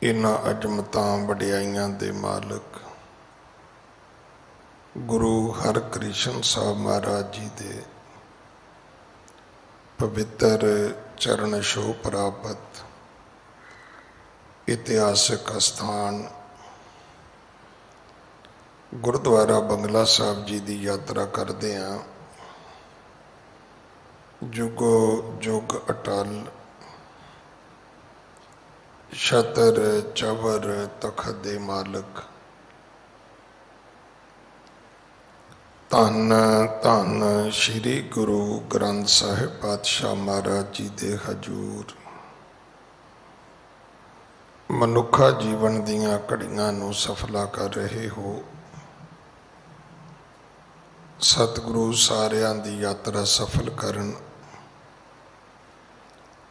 इन्हां अजमतां वडियाइयां दे मालिक गुरु हरकृष्ण साहब महाराज जी दे पवित्र चरण छो प्राप्त इतिहासक स्थान गुरुद्वारा बंगला साहब जी की यात्रा करते हैं। जुगो जुग अटल छतर चवर तखत दे मालिक धन धन श्री गुरु ग्रंथ साहिब पातशाह महाराज जी दे हजूर मनुखा जीवन दीयां घड़ियां नूं सफला कर रहे हो। सतगुरु सारियां दी यात्रा सफल करन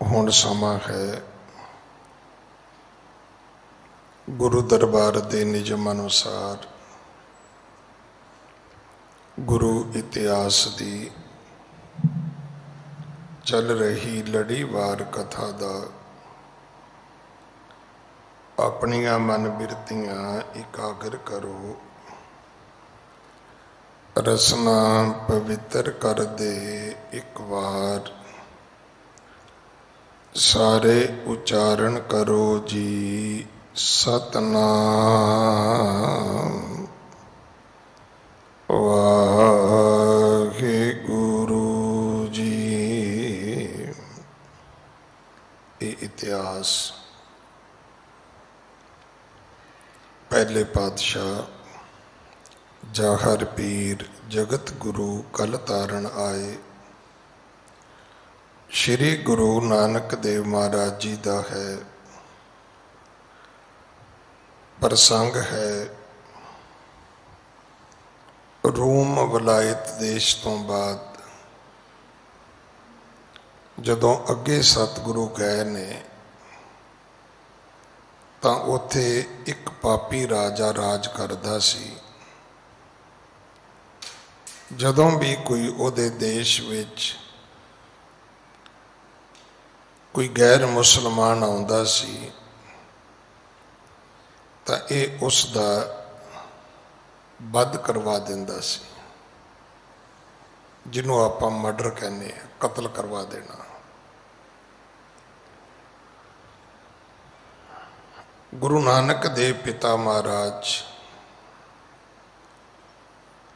हुण समा है। गुरु दरबार दे निजम अनुसार गुरु इतिहास दी चल रही लड़ीवार कथा दा अपनियां मन बिरतियां एकाग्र करो। रसना पवित्र कर दे एक बार सारे उच्चारण करो जी सतनाम वाहे गुरु जी। ये इतिहास पहले पातशाह जाहर पीर जगत गुरु कल तारण आए श्री गुरु नानक देव महाराज जी का है। प्रसंग है रूम वलायत देश तो बाद जदों अगे सतगुरु गए ने तां उत्थे एक पापी राजा राज करदा सी। जदों भी कोई उहदे देश विच कोई गैर मुसलमान आउंदा सी तां इह उसदा वध करवा दिंदा सी, जिन्हों आपां मर्डर कहने कतल करवा देना। गुरु नानक देव पिता महाराज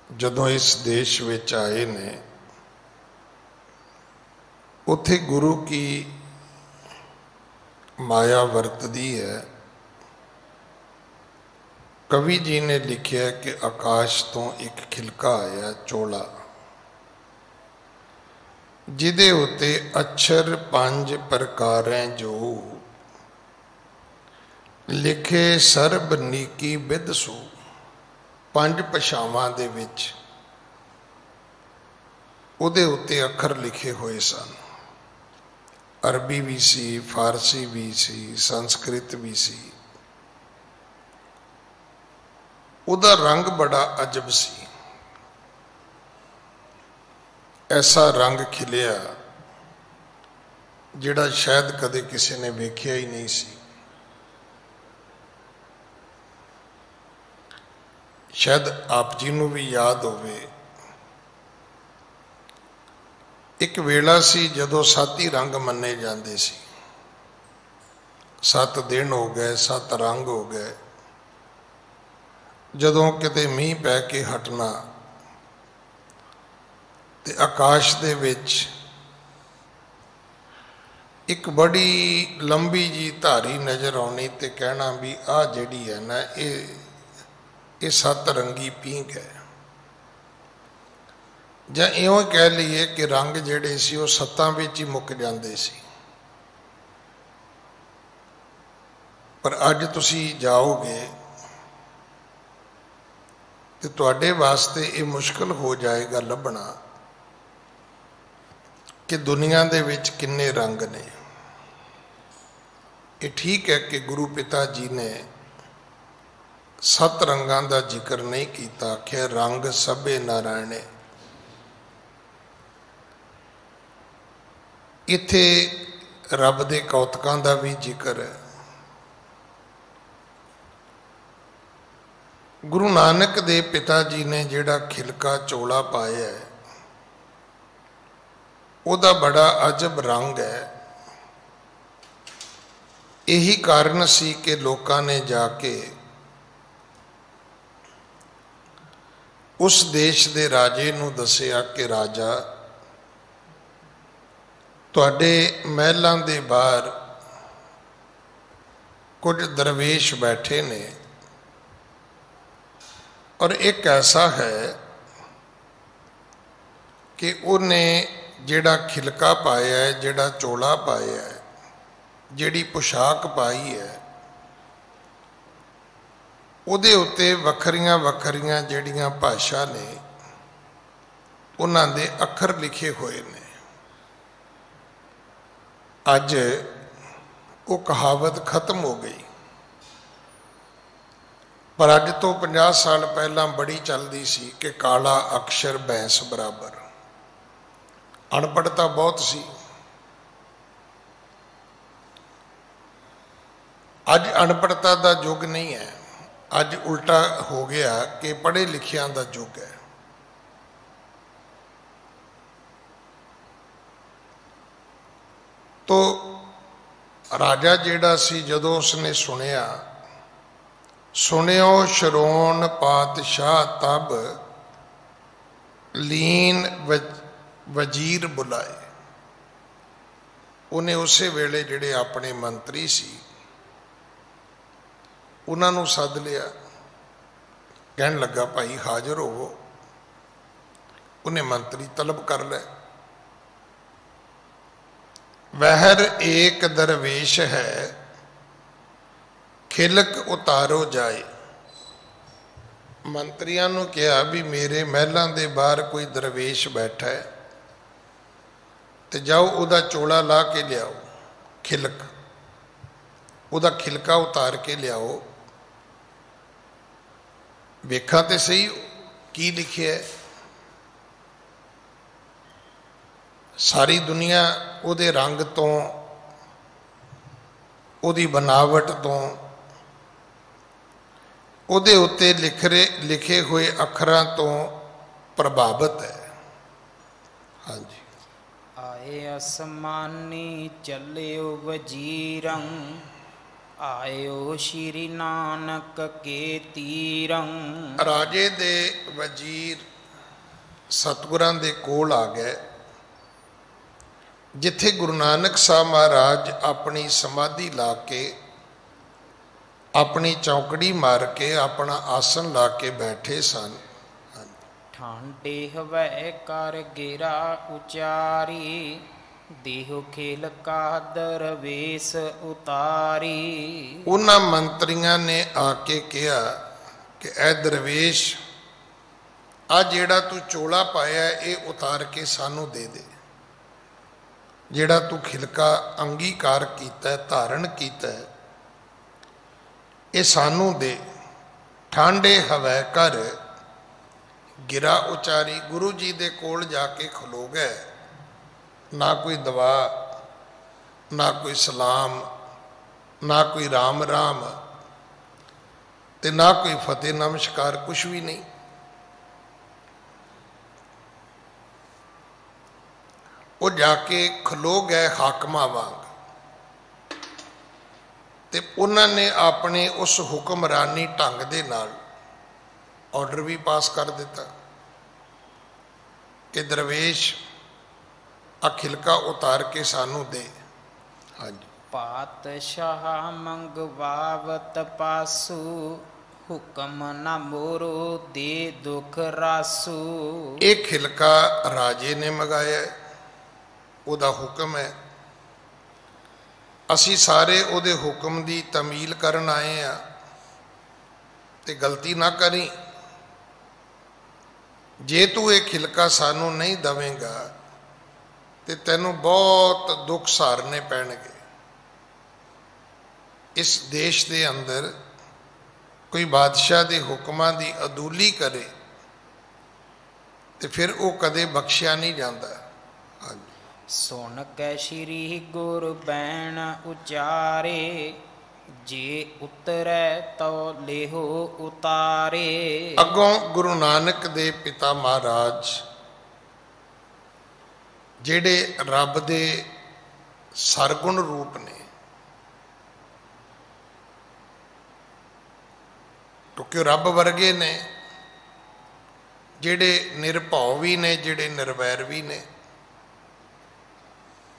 जदों इस देश विच आए ने उत्थे गुरु की माया वरतदी है। कवि जी ने लिखा कि आकाश तो एक खिलका आया चोला जिदे उत्ते अक्षर 5 प्रकारें जो लिखे सर्ब नीकी विद सो। 5 भाषावां दे विच उहदे उत्ते अखर लिखे हुए सन। अरबी भी सी, फारसी भी सी, संस्कृत भी सी। उहदा रंग बड़ा अजब सी। ऐसा रंग खिलिया जिहड़ा शायद कदे किसी ने वेख्या ही नहीं सी। शायद आप जी नूं भी याद होवे एक वेला सी जदों 7 ही रंग मन्ने जांदे सी। 7 दिन हो गए, 7 रंग हो गए। जदों किते मीह पै के हटना ते आकाश दे विच एक बड़ी लंबी जी धारी नज़र आनी ते कहना भी आ जिहड़ी है ना ये 7 रंगी पींघ है। जां इउं कह लईए कि रंग जिहड़े सी वो 7 विच ही मुक जांदे सी। पर अज तुसीं जाओगे तो तुहाडे वास्ते ये मुश्किल हो जाएगा लभना कि दुनिया दे विच किन्ने रंग ने। ये ठीक है कि गुरु पिता जी ने 7 रंगां दा जिक्र नहीं किया, आख्या रंग सबे नारायणे। इत्थे रब दे कौतकां दा भी जिक्र है। गुरु नानक दे पिता जी ने जिहड़ा खिलका चोला पाया है उहदा बड़ा अजब रंग है। यही कारण सी कि लोगों ने जाके उस देश के राजे नूं दसिया कि राजा तुहाडे महलों के बाहर कुछ दरवेश बैठे ने और एक ऐसा है कि उन्हें जिहड़ा खिलका पाया है, जिहड़ा चोला पाया है, जिहड़ी पोशाक पाई है, उहदे उत्ते वखरियां वखरियां जिहड़ियां भाषा ने उन्हां दे अखर लिखे हुए ने। अज वो कहावत खत्म हो गई, पर अज तो 50 साल पहला बड़ी चलती सी कि काला अक्षर भैंस बराबर। अनपढ़ता बहुत सी। अज अनपढ़ता का युग नहीं है, अज उल्टा हो गया कि पढ़े लिखिया का युग है। तो राजा जिहड़ा सी जदों उसने सुनिया, सुनियो शरोण पातशाह तब लीन वजीर बुलाए। उन्हें उस वेले जिहड़े अपने मंत्री सी उन्होंने सद लिया, कहन लगा भाई हाजिर हो। उन्हें मंत्री तलब कर लिया। वहर एक दरवेश है खिलक उतारो जाए। मंत्रियों ने कहा भी मेरे महलों के बाहर कोई दरवेश बैठा है तो जाओ उदा चोला ला के लियाओ, खिलक उदा खिलका उतार के लियाओ, वेखा तो सही की लिखे है। सारी दुनिया उहदे रंग तो, उहदी बनावट तो, उहदे उत्ते लिखे हुए अखरां तो प्रभावित है। हाँ जी। आए असमानी चलियो वजीरं, आयो श्री नानक के तीरं। राजे दे वजीर सतगुरां दे कोल आ गए, जिथे गुरु नानक साहब महाराज अपनी समाधि ला के, अपनी चौकड़ी मार के, अपना आसन ला के बैठे सन। ठांडे हवै कर गिरा उचारी, देहो खेल का दरवेश उतारी। उन्हां मंत्रियों ने आके कहा कि ए दरवेश, आ जेड़ा तू चोला पाया ये उतार के सानू दे दे। जेड़ा तू खिलका अंगीकार किया, धारण किया, ये सानू दे। ठांडे हवै कर गिरा उचारी। गुरु जी दे कोल जाके खलो गए। ना कोई दवा, ना कोई सलाम, ना कोई राम राम, ते ना कोई फतेह नमस्कार, कुछ भी नहीं। वो जाके खलो गए हाकमा वांग, ते उन्होंने अपने उस हुक्मरानी ढंग दे नाल ऑर्डर भी पास कर दिता कि दरवेश आ खिलका उतार के सानू दे। हाँ जी। पातशाह मंगवावत पासू, हुक्म न मोरो दे दुख रासू। एक खिलका राजे ने मंगाया है, उहदा हुक्म है। असी सारे उहदे हुक्म की तमील करन आए हैं, ते गलती ना करी। जे तू ये खिलका सानू नहीं दवेगा तो तैनू बहुत दुख सहारने पैणगे। इस देश के अंदर कोई बादशाह के हुक्मां की अदूली करे तो फिर वो कदे बख्शिया नहीं जाता। सुन कै श्री गुर बैण उचारे, जे उतरै तो लेहो उतारे। अगों गुरु नानक दे पिता महाराज जेड़े रब दे सरगुण रूप ने, क्योंकि रब वर्गे ने, जेड़े निरभाव भी ने, जेड़े निर्वैर भी ने।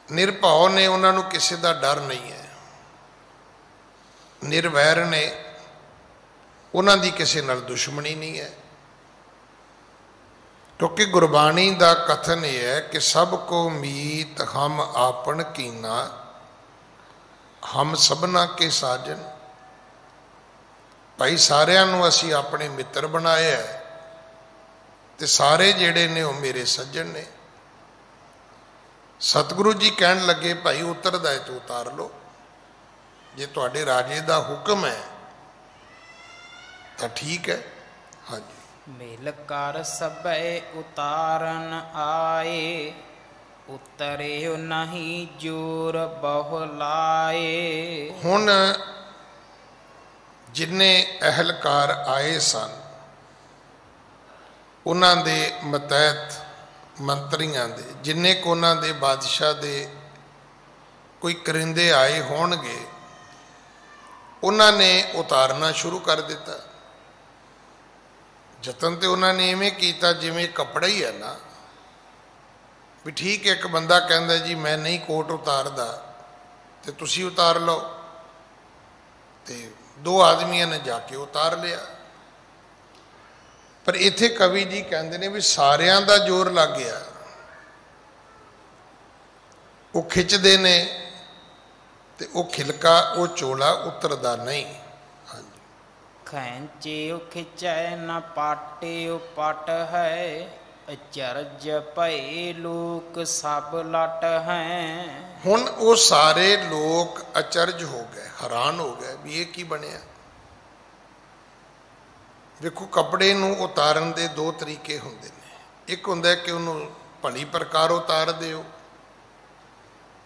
निरभाव ने, उन्होंने किसी का डर नहीं है। निर्वैर ने, उन्होंने किसी नाल दुश्मनी नहीं है। क्योंकि गुरबाणी का कथन यह है कि सब को मीत हम आपन कीना, हम सबना के साजन। भाई सारिਆਂ ਨੂੰ ਅਸੀਂ ਆਪਣੇ मित्र बनाया है, ते सारे जेड़े ने वो मेरे सज्जन ने। सतगुरु जी कहन लगे भाई उतरदा है तो उतार लो, जे तुहाडे राजे दा हुक्म है तो ठीक है। हाँ जी। मेल कर सबे उतारन आए, उतरे नहीं जोर बहुलाए। हुण जिन्ने अहलकार आए सन, उन्हां दे मतैहत मंत्रियां दे, जिन्ने को उन्हां दे बादशाह दे कोई करिंदे आए होणगे, उन्होंने उतारना शुरू कर दिता। जतन तो उन्होंने इवें किया जिमें कपड़ा ही है ना, भी ठीक है, एक बंदा कहता जी मैं नहीं कोट उतारदा तो तुसी उतार लो, तो दो आदमियों ने जाके उतार लिया। पर इत्थे कवि जी कहते हैं भी सारियां दा जोर लग गया, वो खिंचते ने ते वो खिलका वो चोला उतरदा नहीं। हाँ जी। खैंचे खिंचे न पाटे पट है, अचरज भय लोक सब लट हैं। हुण वो सारे लोग अचरज हो गए, हैरान हो गए भी ये की बनया। देखो कपड़े नूं उतारन दे दो तरीके हुंदे ने, एक हुंदा कि उन्होंने भली प्रकार उतार दिओ,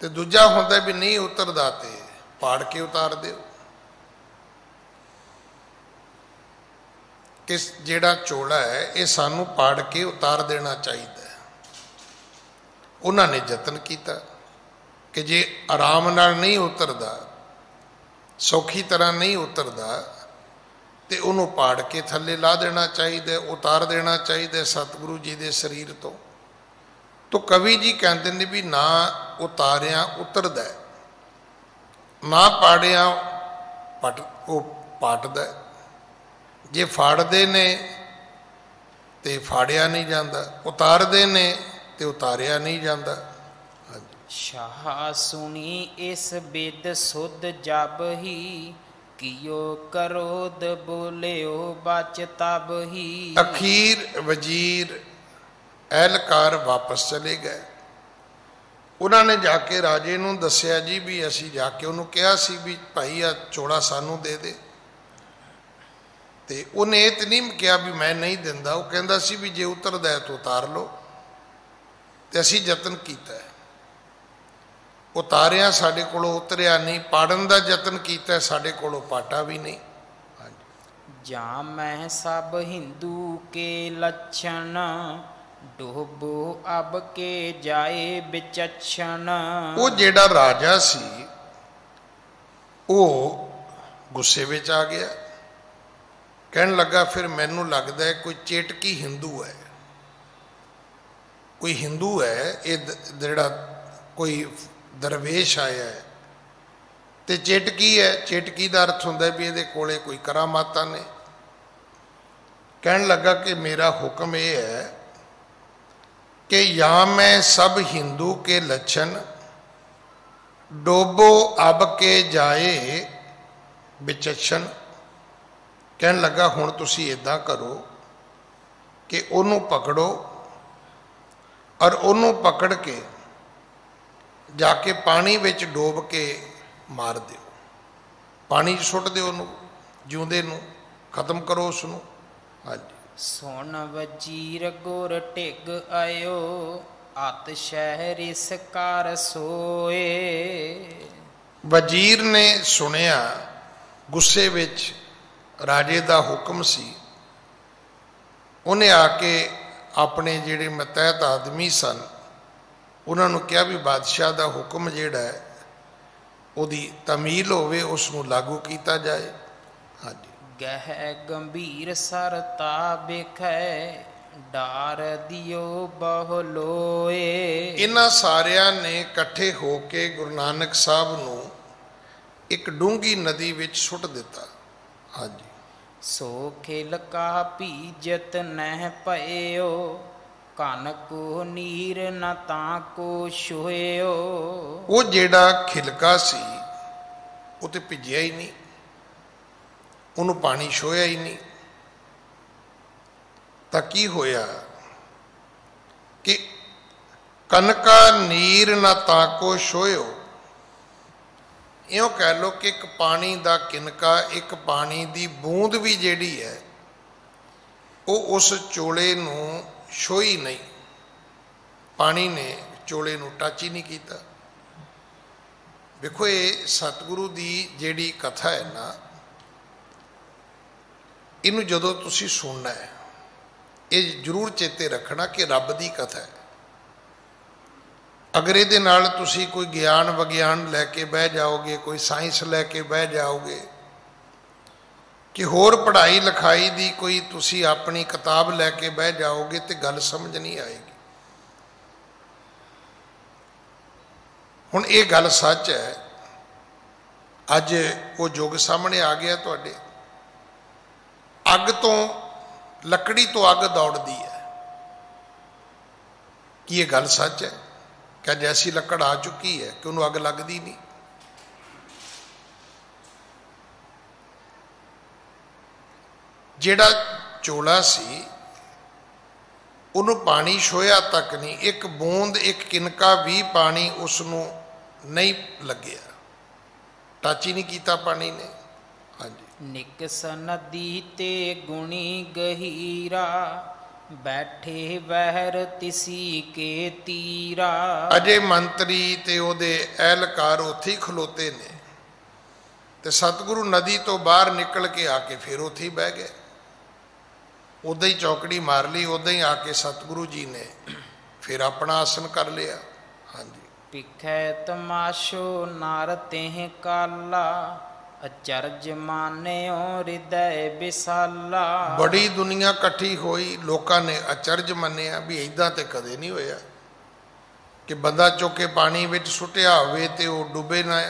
ते दूजा होंदा भी नहीं उतरदा ते पाड़ के उतार दिओ। किस जेड़ा चोला है ये सानू पाड़ के उतार देना चाहिए। उन्होंने यतन किया कि जे आराम नाल नहीं उतरदा, सौखी तरह नहीं उतरदा, तो उन्होंने पाड़ के थले ला देना चाहिए, उतार देना चाहिए सतगुरु जी के शरीर तो कवि जी कहते हैं भी ना उतारिया उतरदा, ना पाड़िया पट वो पाटदा। जे फाड़दे ने तो फाड़िया नहीं जाता, उतारदे ने तो उतारिया नहीं जाता। शाह सुनी इस बिद सुध जब ही, कियो करोद बोलियो बच तब ही। अखीर वजीर एहलकार वापस चले गए। उन्होंने जाके राजे नूं दसिया जी भी असी जाके उन्होंने कहा सी भी भाई आ चोड़ा सानू दे दे, ते उन्हें ये तो नहीं कहा भी मैं नहीं दिंदा, वो कहता सी भी जे उतरदा है तो उतार लो। तो असी यतन किया, उतारिया साडे कोलों उतरिया नहीं, पाड़न का यतन किया साडे कोलों पाटा भी नहीं। जा मैं सब हिंदू के लक्षण, डोबो अब के जाए बिचक्षण। वो जेड़ा राजा सी वो गुस्से विच आ गया, कहन लगा फिर मैनू लगता है कोई चेटकी हिंदू है, कोई हिंदू है, ये जेड़ा कोई दरवेश आया है तो चेटकी है। चेटकी का अर्थ होंदा भी ये कोले कोई करामाता ने। कहन लगा कि मेरा हुक्म ये है कि या मैं सब हिंदू के लक्षण, डोबो अब के जाए विचक्षण। कहन लगा हुण तुसी इदां करो कि उन्हों पकड़ो और उन्हों पकड़ के जाके पानी विच डोब के मार दो, पानी सुट दो, जिउंदे नूं खत्म करो उसनूं। हाँ जी। सुन वजीर गुर टिग आयो, अत शहर इस कार सोए। वजीर ने सुनिया गुस्से विच राजे दा हुक्म सी, उन्हें आके अपने जिहड़े मतहत आदमी सन उन्होंने कहा भी बादशाह दा हुक्म जिहड़ा है उहदी तमील होवे, उसनूं लागू किया जाए। हाँ जी। गह गंभीर सरता बिखै डार दियो बहुलोए। इन्हां सारियां ने इकट्ठे होके गुरु नानक साहब नूं एक डूंगी नदी विच सुट दिता। हाँ जी। सो खिल का पीजत नह पयो कन को नीर न ताको छुएओ। वो जेड़ा खिलका सी वो तो भिजिया ही नहीं, उन्होंने पानी छोया ही नहीं। तो की होया कि कनका नीर न ताको छोयो, इं कह लो कि एक पानी का किनका, एक पानी की बूंद भी जिहड़ी है वो उस चोले नूं छोई नहीं, पानी ने चोले नूं टच ही नहीं किया। देखो ये सतगुरु की जिहड़ी कथा है ना, इनू जदों तुसीं सुनना है ये जरूर चेते रखना कि रब की कथा है। अगर ये नाल तुसीं कोई ज्ञान विज्ञान लैके बह जाओगे, कोई साइंस लैके बह जाओगे, कि होर पढ़ाई लिखाई दी कोई तुसीं अपनी किताब लैके बह जाओगे तो गल समझ नहीं आएगी। हुण ये गल सच है, अज वो युग सामने आ गया तुहाडे। अग तो लकड़ी तो अग दौड़ती है, कि ये गल सच है? क्या जैसी लकड़ आ चुकी है कि उन्होंने अग लगती नहीं? जेड़ा चोला सी उन्होंने पानी छोया तक नहीं, एक बूंद एक किनका भी पानी उसनों नहीं लग्या, टच ही नहीं किया पानी ने। हाँ जी। निकस नदी ते गुणी गहीरा बैठे बहर तिसी के तीरा। अजे मंत्री ते ओदे एहलकार उत्थे ही खलोते ने, ते सतगुरु नदी तो बाहर निकल के आके फिर उत्थे ही बह गए। उदा ही चौकड़ी मार ली, उदा ही आके सतगुरु जी ने फिर अपना आसन कर लिया। हाँ जी। पिखै तमाशो नार तेह काला अचरज मान्यो हृदय विसाला। बड़ी दुनिया इकट्ठी हुई, लोगों ने अचरज मन्निया भी इदा तो कदे नहीं होया कि बंदा चुके पानी में सुटिया होवे ते वो डुबे ना,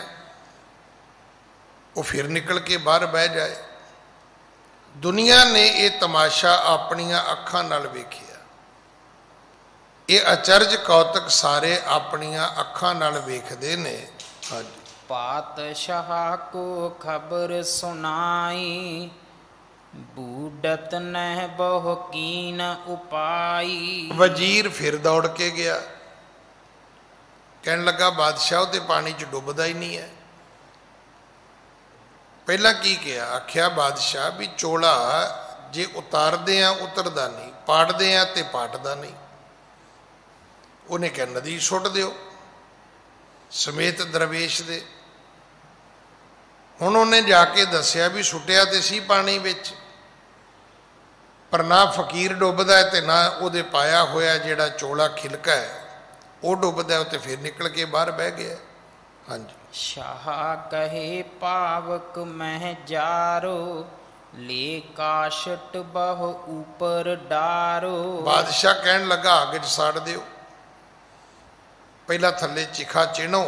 वो फिर निकल के बाहर बह जाए। दुनिया ने ये तमाशा अपनिया अखां नाल वेखिया, ये अचरज कौतक सारे अपनिया अखां नाल वेखदे ने। हाँ जी। पातशाह को खबर सुनाई बूढ़त नह बहु कीन उपाई। वजीर फिर दौड़ के गया, कहने लगा बादशाह ते पानी च डुबदा ही नहीं है। पहला की किया, आख्या बादशाह भी चोला जे उतारदे आ उतरदा नहीं, पाटदे आ ते पाटदा नहीं। उन्हें कहा नदी सुट दिओ समेत दरवेश दे। हुण उन्हें जाके दसिया भी सुटिया तो सी पानी विच, पर ना फकीर डुबदा है तो ना उहदे पाया होया जिहड़ा चोला खिलका है वो डुबदा है, तो फिर निकल के बाहर बह गया। हाँ जी। शाह कहे पावक मह जारो ले काशट बहु ऊपर डारो। बादशाह कहन लगा आग च साड़ दिओ, पहला थले चिखा चिणो,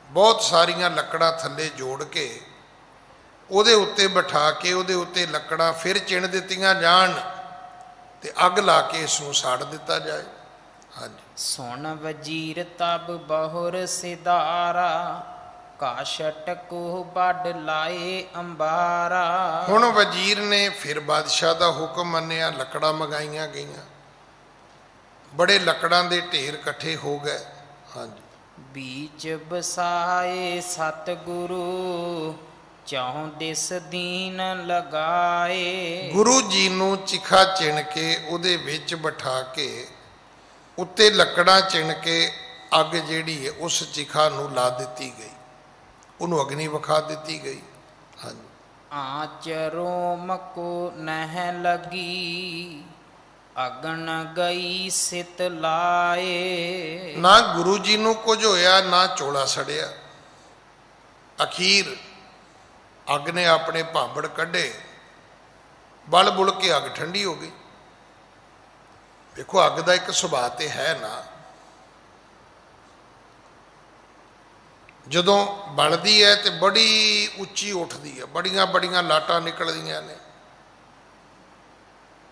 बहुत सारिया लकड़ा थले जोड़ के उहदे उत्ते बिठा के उहदे उत्ते लकड़ा फिर चिण दित्तियां जाण ते अग ला के इसनूं साड़ दिता जाए। हाँ जी। सुन वजीर तब बहुर सिदारा काशट को बड लाए अंबारा। हुण वजीर ने फिर बादशाह का हुक्म मन्निया, लकड़ा मंगाईयां गईयां, बड़े लकड़ां दे ढेर इकट्ठे हो गए। हाँ जी। बीच बसाए सतगुरु चौं दिस दीन लगाए। गुरु जी नूं चिखा चिण के उहदे विच बिठा के उत्ते लकड़ा चिण के अग जिहड़ी है उस चिखा नूं ला दिती गई, उन्होंने अग्नि विखा दी गई। हाँ आँच रोम को नह लगी, अगन गई सित लाए। ना गुरु जी नूं कुछ होया, ना चोला सड़िया। अखीर अग ने अपने भांबड़ कढ़े, बल बुल के अग ठंडी हो गई। देखो अग का एक सुभाव तो है ना, जदों बलदी है तो बड़ी उच्ची उठती है, बड़िया बड़िया लाटां निकलदियां ने,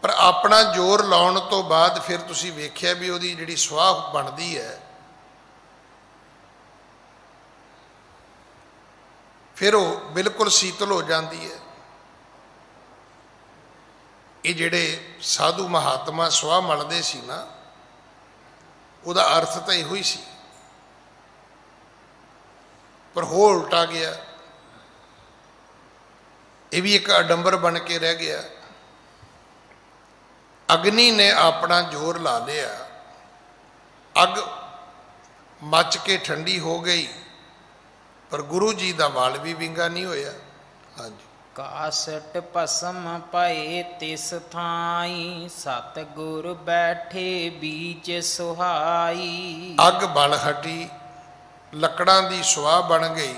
पर अपना जोर लाउण तो बाद फिर तुसीं वेख्या भी उहदी जिहड़ी सुआह बनदी है, फिर वो बिल्कुल शीतल हो जाती है। ये जिहड़े साधु महात्मा सुआह मलदे सी ना, उहदा अर्थ तो इहो ही सी, पर हो उल्टा गया। ये भी एक अडंबर बन के रह गया। अग्नि ने अपना जोर ला लिया, अग मच के ठंडी हो गई, पर गुरु जी का वाल भी विंगा नहीं होया। हाँ जी। कासट पसम पाए तिस थाई, सतगुर बैठे बीच सुहाई। अग बल हटी, लकड़ां दी सुआह बन गई,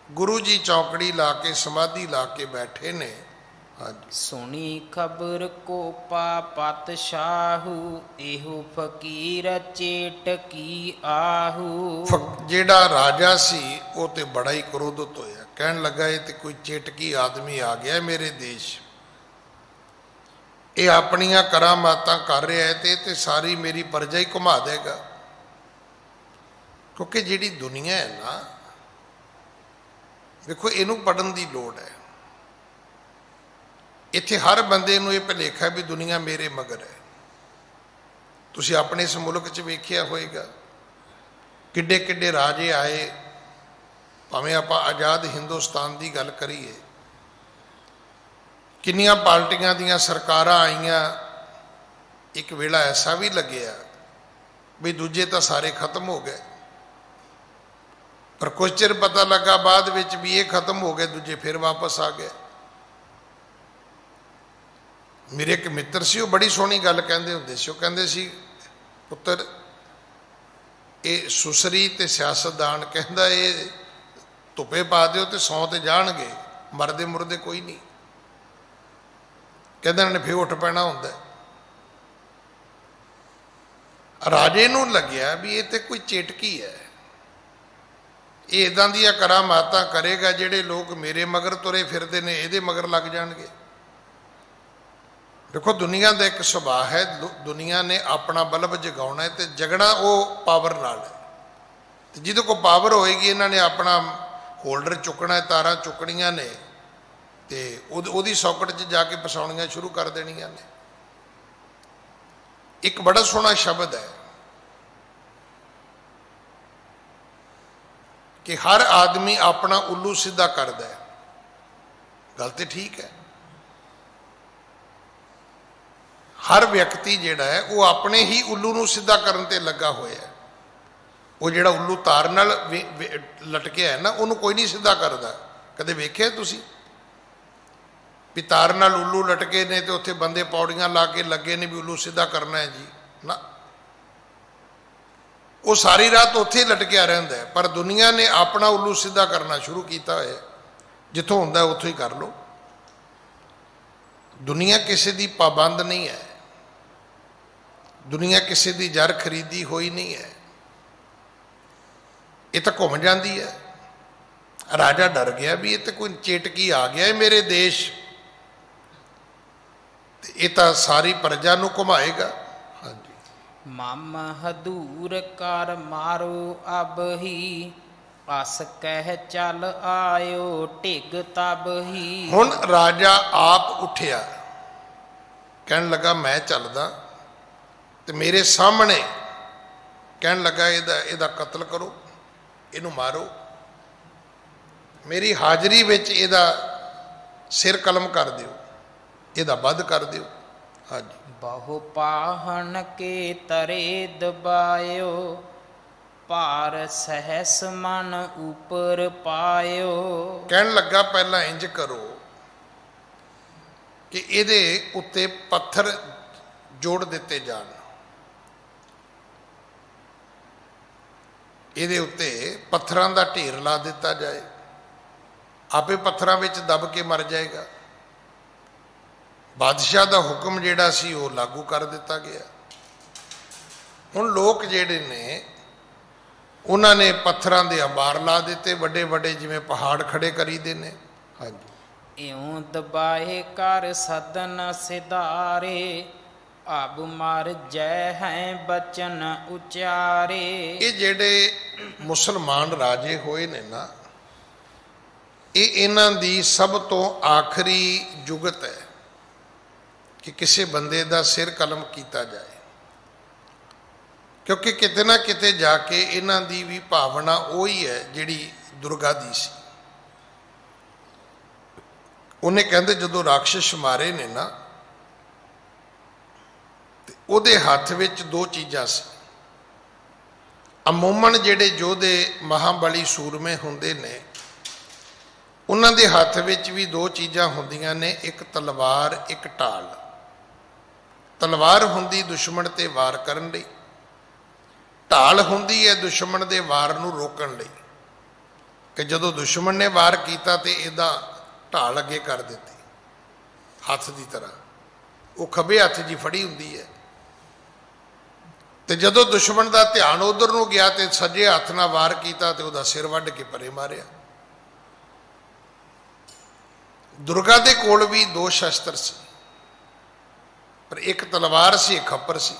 गुरु जी चौकड़ी ला के समाधि ला के बैठे ने। हाँ जी। सुनी खबर को पापत शाहू, एहो फकीर चेट की आहू। जेड़ा राजा सी वो तो बड़ा ही क्रोधित होया, कहन लगा ये तो कोई चेटकी आदमी आ गया मेरे देश, ये अपनियां करामातां कर रहा है तो सारी मेरी प्रजा ही घुमा देगा। क्योंकि जिहड़ी दुनिया है ना, देखो इनू पढ़न की लोड़ है। इत्थे हर बंदे नूं यह भुलेखा भी दुनिया मेरे मगर है। तुसीं अपने इस मुल्क च वेखिया होएगा, किड्डे किड्डे राजे आए, भावें आपां आज़ाद हिंदुस्तान की गल करिए, किन्नियां पार्टियां दियां सरकारां आईयां, एक वेला ऐसा भी लग्या भी दूजे तो सारे खत्म हो गए, पर कुछ चिर पता लगा बाद विच भी ये खत्म हो गए, दूजे फिर वापस आ गए। मेरे एक मित्र सी, वो बड़ी सोहनी गल कहंदे हुंदे सी। वो कहंदे सी, पुत्तर ये सुसरी ते सियासतदान कहंदा ये धुप्पे पा दिओ ते सौं ते जाणगे, मरदे मुरदे कोई नहीं। कहंदे इन्हां ने फिर उठ पैना हुंदा। राजे नूं लग्या भी ये ते कोई चेटकी है, ये इदां दियां करामातां करेगा, जिहड़े लोग मेरे मगर तुरे फिरदे ने इहदे मगर लग जाणगे। देखो दुनिया का एक सुभाव है, दुनिया ने अपना बल्ब जगाना है तो जगना वो पावर नाल है। तो जिदे को पावर होएगी, इन्होंने अपना होल्डर चुकना है, तारा चुकनिया ने, तो उहदी सॉकेट च जाके फसाउणियां शुरू कर देनिया ने। एक बड़ा सोहना शब्द है कि हर आदमी अपना उल्लू सीधा करता है। गल तो ठीक है, हर व्यक्ति जिहड़ा है वो अपने ही उल्लू नूं सीधा करन ते लगा होया है। वो जिहड़ा उल्लू तार नाल लटकिया है ना, उन्होंने कोई नहीं सीधा करता। कदे वेख्या तुसीं भी तार नाल उल्लू लटके ने तो उत्थे बंदे पौड़ियां ला के लगे ने भी उल्लू सीधा करना है जी ना, वो सारी रात उत्थे लटकिया रहिंदा है। पर दुनिया ने अपना उल्लू सीधा करना शुरू किया है, जिथों हुंदा उत्थों ही कर लो। दुनिया किसी की पाबंद नहीं है, दुनिया किसी की जर खरीदी हुई नहीं है, ये तो घूम जाती है। राजा डर गया भी ये तो कोई चेटकी आ गया है मेरे देश, ये तो सारी प्रजा नूं घुमाएगा। हाँ जी। मम हदूर कर मारो अब ही, अस कह चल आयो टिग तब ही। हुण राजा आप उठिया, कहन लगा मैं चलदा, तो मेरे सामने कहन लगा इहदा कत्ल करो, इनू मारो, मेरी हाजरी विच इहदा सिर कलम कर दिओ, इहदा वध कर दिओ। हाँ जी। बहु पाहन के तरे दबायो, ਭਾਰ ਸਹਿਸ ਮਨ ਉਪਰ ਪਾਇਓ। ਕਹਿਣ ਲੱਗਾ ਪਹਿਲਾਂ ਇੰਜ ਕਰੋ ਕਿ ਇਹਦੇ ਉੱਤੇ ਪੱਥਰ ਜੋੜ ਦਿੱਤੇ ਜਾਣ, ਇਹਦੇ ਉੱਤੇ ਪੱਥਰਾਂ ਦਾ ਢੇਰ ਲਾ ਦਿੱਤਾ ਜਾਏ, ਆਪੇ ਪੱਥਰਾਂ ਵਿੱਚ ਦਬ ਕੇ ਮਰ ਜਾਏਗਾ। ਬਾਦਸ਼ਾਹ ਦਾ ਹੁਕਮ ਜਿਹੜਾ ਸੀ ਉਹ ਲਾਗੂ ਕਰ ਦਿੱਤਾ ਗਿਆ। ਹੁਣ ਲੋਕ ਜਿਹੜੇ ਨੇ ਉਹਨਾਂ ਨੇ ਪੱਥਰਾਂ ਦੇ ਅੰਬਾਰ ਲਾ ਦਿੱਤੇ, ਵੱਡੇ ਵੱਡੇ ਜਿਵੇਂ ਪਹਾੜ ਖੜੇ ਕਰੀਦੇ ਨੇ। ਹਾਂਜੀ, ਇਉਂ ਦਬਾਏ ਕਰ ਸਦਨ ਸਿਧਾਰੇ, ਅਬ ਮਰ ਜੈ ਹੈ ਬਚਨ ਉਚਾਰੇ। ਇਹ ਜਿਹੜੇ ਮੁਸਲਮਾਨ ਰਾਜੇ ਹੋਏ ਨੇ ਨਾ, ਇਹ ਇਹਨਾਂ ਦੀ ਸਭ ਤੋਂ ਆਖਰੀ ਜੁਗਤ ਹੈ ਕਿ ਕਿਸੇ ਬੰਦੇ ਦਾ ਸਿਰ ਕਲਮ ਕੀਤਾ ਜਾਏ, ਕਿਉਂਕਿ ਕਿਤੇ ਨਾ ਕਿਤੇ ਜਾ ਕੇ ਇਹਨਾਂ ਦੀ ਵੀ ਭਾਵਨਾ ਉਹੀ ਹੈ ਜਿਹੜੀ ਦੁਰਗਾ ਦੀ ਸੀ। ਉਹਨੇ ਕਹਿੰਦੇ ਜਦੋਂ ਰਾਖਸ਼ ਮਾਰੇ ਨੇ ਨਾ, ਤੇ ਉਹਦੇ ਹੱਥ ਵਿੱਚ ਦੋ ਚੀਜ਼ਾਂ ਸੀ। ਅਮੂਮਨ ਜਿਹੜੇ ਯੋਧੇ ਮਹਾਬਲੀ ਸੂਰਮੇ ਹੁੰਦੇ ਨੇ, ਉਹਨਾਂ ਦੇ ਹੱਥ ਵਿੱਚ ਵੀ ਦੋ ਚੀਜ਼ਾਂ ਹੁੰਦੀਆਂ ਨੇ, ਇੱਕ ਤਲਵਾਰ, ਇੱਕ ਢਾਲ। ਤਲਵਾਰ ਹੁੰਦੀ ਦੁਸ਼ਮਣ ਤੇ ਵਾਰ ਕਰਨ ਲਈ, ਢਾਲ ਹੁੰਦੀ ਹੈ ਦੁਸ਼ਮਣ ਦੇ ਵਾਰ ਨੂੰ ਰੋਕਣ ਲਈ, ਕਿ ਜਦੋਂ ਦੁਸ਼ਮਣ ਨੇ ਵਾਰ ਕੀਤਾ ਤੇ ਇਹਦਾ ਢਾਲ ਅੱਗੇ ਕਰ ਦਿੱਤੀ ਹੱਥ ਦੀ ਤਰ੍ਹਾਂ। ਉਹ ਖੱਬੇ ਹੱਥ ਜੀ ਫੜੀ ਹੁੰਦੀ ਹੈ, ਤੇ ਜਦੋਂ ਦੁਸ਼ਮਣ ਦਾ ਧਿਆਨ ਉਧਰ ਨੂੰ ਗਿਆ ਤੇ ਸੱਜੇ ਹੱਥ ਨਾਲ ਵਾਰ ਕੀਤਾ ਤੇ ਉਹਦਾ ਸਿਰ ਵੱਢ ਕੇ ਪਰੇ ਮਾਰਿਆ। ਦੁਰਗਾ ਦੇ ਕੋਲ ਵੀ ਦੋ ਸ਼ਸਤਰ ਸੀ, ਪਰ ਇੱਕ ਤਲਵਾਰ ਸੀ, ਇੱਕ ਖੱਪਰ ਸੀ।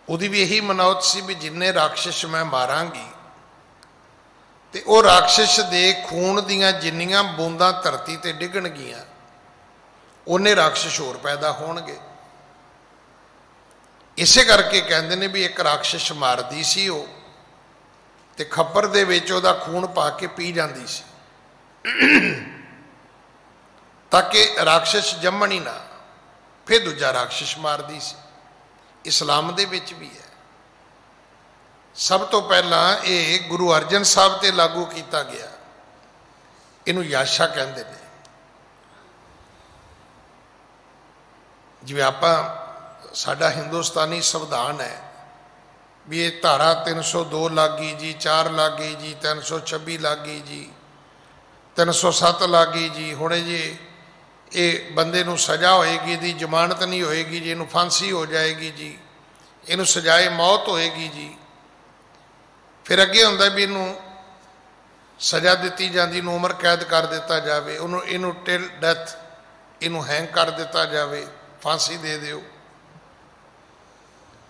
ਉਹਦੀ ਵੀ ਇਹੀ ਮਨੌਤ ਸੀ ਵੀ ਜਿੰਨੇ ਰਾਖਸ਼ ਮੈਂ ਮਾਰਾਂਗੀ ਤੇ ਉਹ ਰਾਖਸ਼ ਦੇ ਖੂਨ ਦੀਆਂ ਜਿੰਨੀਆਂ ਬੂੰਦਾਂ ਧਰਤੀ ਤੇ ਡਿੱਗਣਗੀਆਂ, ਉਹਨੇ ਰਾਖਸ਼ ਹੋਰ ਪੈਦਾ ਹੋਣਗੇ। ਇਸੇ ਕਰਕੇ ਕਹਿੰਦੇ ਨੇ ਵੀ ਇੱਕ ਰਾਖਸ਼ ਮਾਰਦੀ ਸੀ ਉਹ, ਤੇ ਖੱਪਰ ਦੇ ਵਿੱਚ ਉਹਦਾ ਖੂਨ ਪਾ ਕੇ ਪੀ ਜਾਂਦੀ ਸੀ, ਤਾਂ ਕਿ ਰਾਖਸ਼ ਜੰਮਣ ਹੀ ਨਾ। ਫਿਰ ਦੂਜਾ ਰਾਖਸ਼ ਮਾਰਦੀ ਸੀ। ਇਸਲਾਮ ਦੇ ਵਿੱਚ ਵੀ ਹੈ। ਸਭ ਤੋਂ ਪਹਿਲਾਂ ਇਹ ਗੁਰੂ ਅਰਜਨ ਸਾਹਿਬ ਤੇ ਲਾਗੂ ਕੀਤਾ ਗਿਆ। ਇਹਨੂੰ ਯਾਸ਼ਾ ਕਹਿੰਦੇ ਨੇ। ਜਿਵੇਂ ਆਪਾਂ ਸਾਡਾ ਹਿੰਦੁਸਤਾਨੀ ਸੰਵਿਧਾਨ ਹੈ ਵੀ ਇਹ ਧਾਰਾ 302 ਲੱਗ ਗਈ ਜੀ, 4 ਲੱਗ ਗਈ ਜੀ, 326 ਲੱਗ ਗਈ ਜੀ, 307 ਲੱਗ ਗਈ ਜੀ। ਹੁਣ ਜੀ ਇਹ ਬੰਦੇ ਨੂੰ ਸਜ਼ਾ ਹੋਏਗੀ, ਇਹਦੀ ਜ਼ਮਾਨਤ ਨਹੀਂ ਹੋਏਗੀ ਜੀ, ਇਹਨੂੰ ਫਾਂਸੀ ਹੋ ਜਾਏਗੀ ਜੀ, ਇਹਨੂੰ ਸਜ਼ਾਏ ਮੌਤ ਹੋਏਗੀ ਜੀ। ਫਿਰ ਅੱਗੇ ਹੁੰਦਾ ਵੀ ਇਹਨੂੰ ਸਜ਼ਾ ਦਿੱਤੀ ਜਾਂਦੀ, ਇਹਨੂੰ ਉਮਰ ਕੈਦ ਕਰ ਦਿੱਤਾ ਜਾਵੇ, ਇਹਨੂੰ ਟਿਲ ਡੈਥ, ਇਹਨੂੰ ਹੈਂਗ ਕਰ ਦਿੱਤਾ ਜਾਵੇ, ਫਾਂਸੀ ਦੇ ਦਿਓ।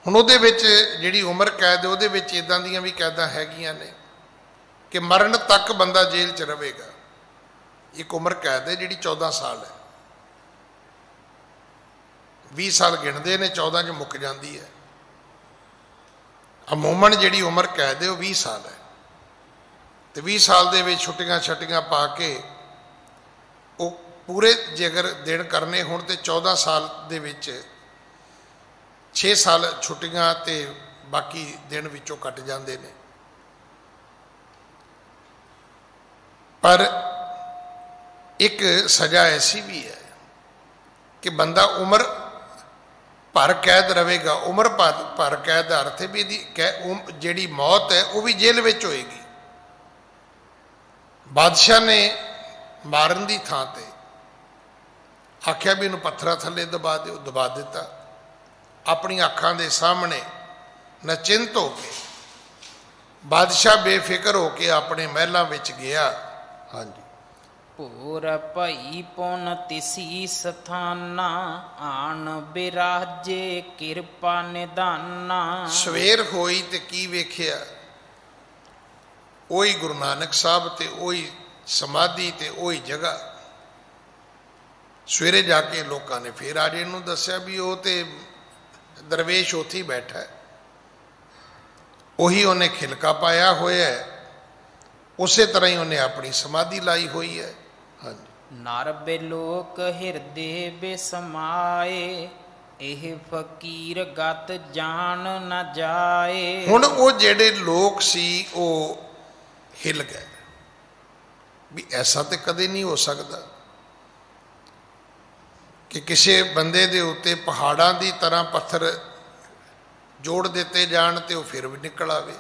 ਹੁਣ ਉਹਦੇ ਵਿੱਚ ਜਿਹੜੀ ਉਮਰ ਕੈਦ ਹੈ ਉਹਦੇ ਵਿੱਚ ਇੱਦਾਂ ਦੀਆਂ ਵੀ ਕੈਦਾਂ ਹੈਗੀਆਂ ਨੇ ਕਿ ਮਰਨ ਤੱਕ ਬੰਦਾ ਜੇਲ੍ਹ 'ਚ ਰਹੇਗਾ। ਇੱਕ ਉਮਰ ਕੈਦ ਹੈ ਜਿਹੜੀ 14 ਸਾਲ ਹੈ। 20 ਸਾਲ ਗਿਣਦੇ ਨੇ, 14 'ਚ ਮੁੱਕ ਜਾਂਦੀ ਹੈ। ਅਮੂਮਨ ਜਿਹੜੀ ਉਮਰ ਕੈਦ ਹੈ ਉਹ 20 ਸਾਲ ਹੈ, ਤੇ 20 ਸਾਲ ਦੇ ਵਿੱਚ ਛੁੱਟੀਆਂ ਛੱਟੀਆਂ ਪਾ ਕੇ ਉਹ ਪੂਰੇ ਜੇਕਰ ਦਿਨ ਕਰਨੇ ਹੋਣ ਤੇ 14 ਸਾਲ ਦੇ ਵਿੱਚ 6 ਸਾਲ ਛੁੱਟੀਆਂ ਤੇ ਬਾਕੀ ਦਿਨ ਵਿੱਚੋਂ ਕੱਟ ਜਾਂਦੇ ਨੇ। ਪਰ ਇੱਕ ਸਜ਼ਾ ਐਸੀ ਵੀ ਹੈ ਕਿ ਬੰਦਾ ਉਮਰ ਭਰ ਕੈਦ ਰਹੇਗਾ। ਉਮਰ ਭਰ ਕੈਦ ਦਾ ਅਰਥ ਹੈ ਵੀ ਇਹਦੀ ਜਿਹੜੀ ਮੌਤ ਹੈ ਉਹ ਵੀ ਜੇਲ੍ਹ ਵਿੱਚ ਹੋਏਗੀ। ਬਾਦਸ਼ਾਹ ਨੇ ਮਾਰਨ ਦੀ ਥਾਂ ਤੇ ਆਖਿਆ ਵੀ ਇਹਨੂੰ ਪੱਥਰਾਂ ਥੱਲੇ ਦਬਾ ਦਿਓ, ਦਬਾ ਦਿੱਤਾ। ਆਪਣੀਆਂ ਅੱਖਾਂ ਦੇ ਸਾਹਮਣੇ ਨਚਿੰਤ ਹੋ ਕੇ ਬਾਦਸ਼ਾਹ ਬੇਫਿਕਰ ਹੋ ਕੇ ਆਪਣੇ ਮਹਿਲਾਂ ਵਿੱਚ ਗਿਆ। ਹਾਂਜੀ, ਭੂਰ ਭਈ ਪੁਨ ਤਿਸੀ ਸਥਾਨਾ, ਆਣ ਬਿਰਾਜੇ ਕਿਰਪਾ ਨਿਧਾਨਾ। ਸਵੇਰ ਹੋਈ ਤੇ ਕੀ ਵੇਖਿਆ? ਉਹੀ ਗੁਰੂ ਨਾਨਕ ਸਾਹਿਬ ਤੇ ਉਹੀ ਸਮਾਧੀ ਤੇ ਉਹੀ ਜਗ੍ਹਾ। ਸਵੇਰੇ ਜਾ ਕੇ ਲੋਕਾਂ ਨੇ ਫਿਰ ਰਾਜੇ ਨੂੰ ਦੱਸਿਆ ਵੀ ਉਹ ਤੇ ਦਰਵੇਸ਼ ਉੱਥੇ ਹੀ ਬੈਠਾ ਹੈ, ਉਹੀ ਉਹਨੇ ਖਿਲਕਾ ਪਾਇਆ ਹੋਇਆ ਹੈ, ਉਸੇ ਤਰ੍ਹਾਂ ਹੀ ਉਹਨੇ ਆਪਣੀ ਸਮਾਧੀ ਲਾਈ ਹੋਈ ਹੈ। ਹਾਂਜੀ, ਨਰ ਬੇਲੋਕ ਹਿਰਦੇ ਬਿਸਮਾਏ, ਇਹ ਫਕੀਰ ਗਤ ਜਾਣ ਨਾ ਜਾਏ। ਹੁਣ ਉਹ ਜਿਹੜੇ ਲੋਕ ਸੀ ਉਹ ਹਿੱਲ ਗਏ ਵੀ ਐਸਾ ਤੇ ਕਦੇ ਨਹੀਂ ਹੋ ਸਕਦਾ ਕਿ ਕਿਸੇ ਬੰਦੇ ਦੇ ਉੱਤੇ ਪਹਾੜਾਂ ਦੀ ਤਰ੍ਹਾਂ ਪੱਥਰ ਜੋੜ ਦਿੱਤੇ ਜਾਣ ਤੇ ਉਹ ਫਿਰ ਵੀ ਨਿਕਲ ਆਵੇ।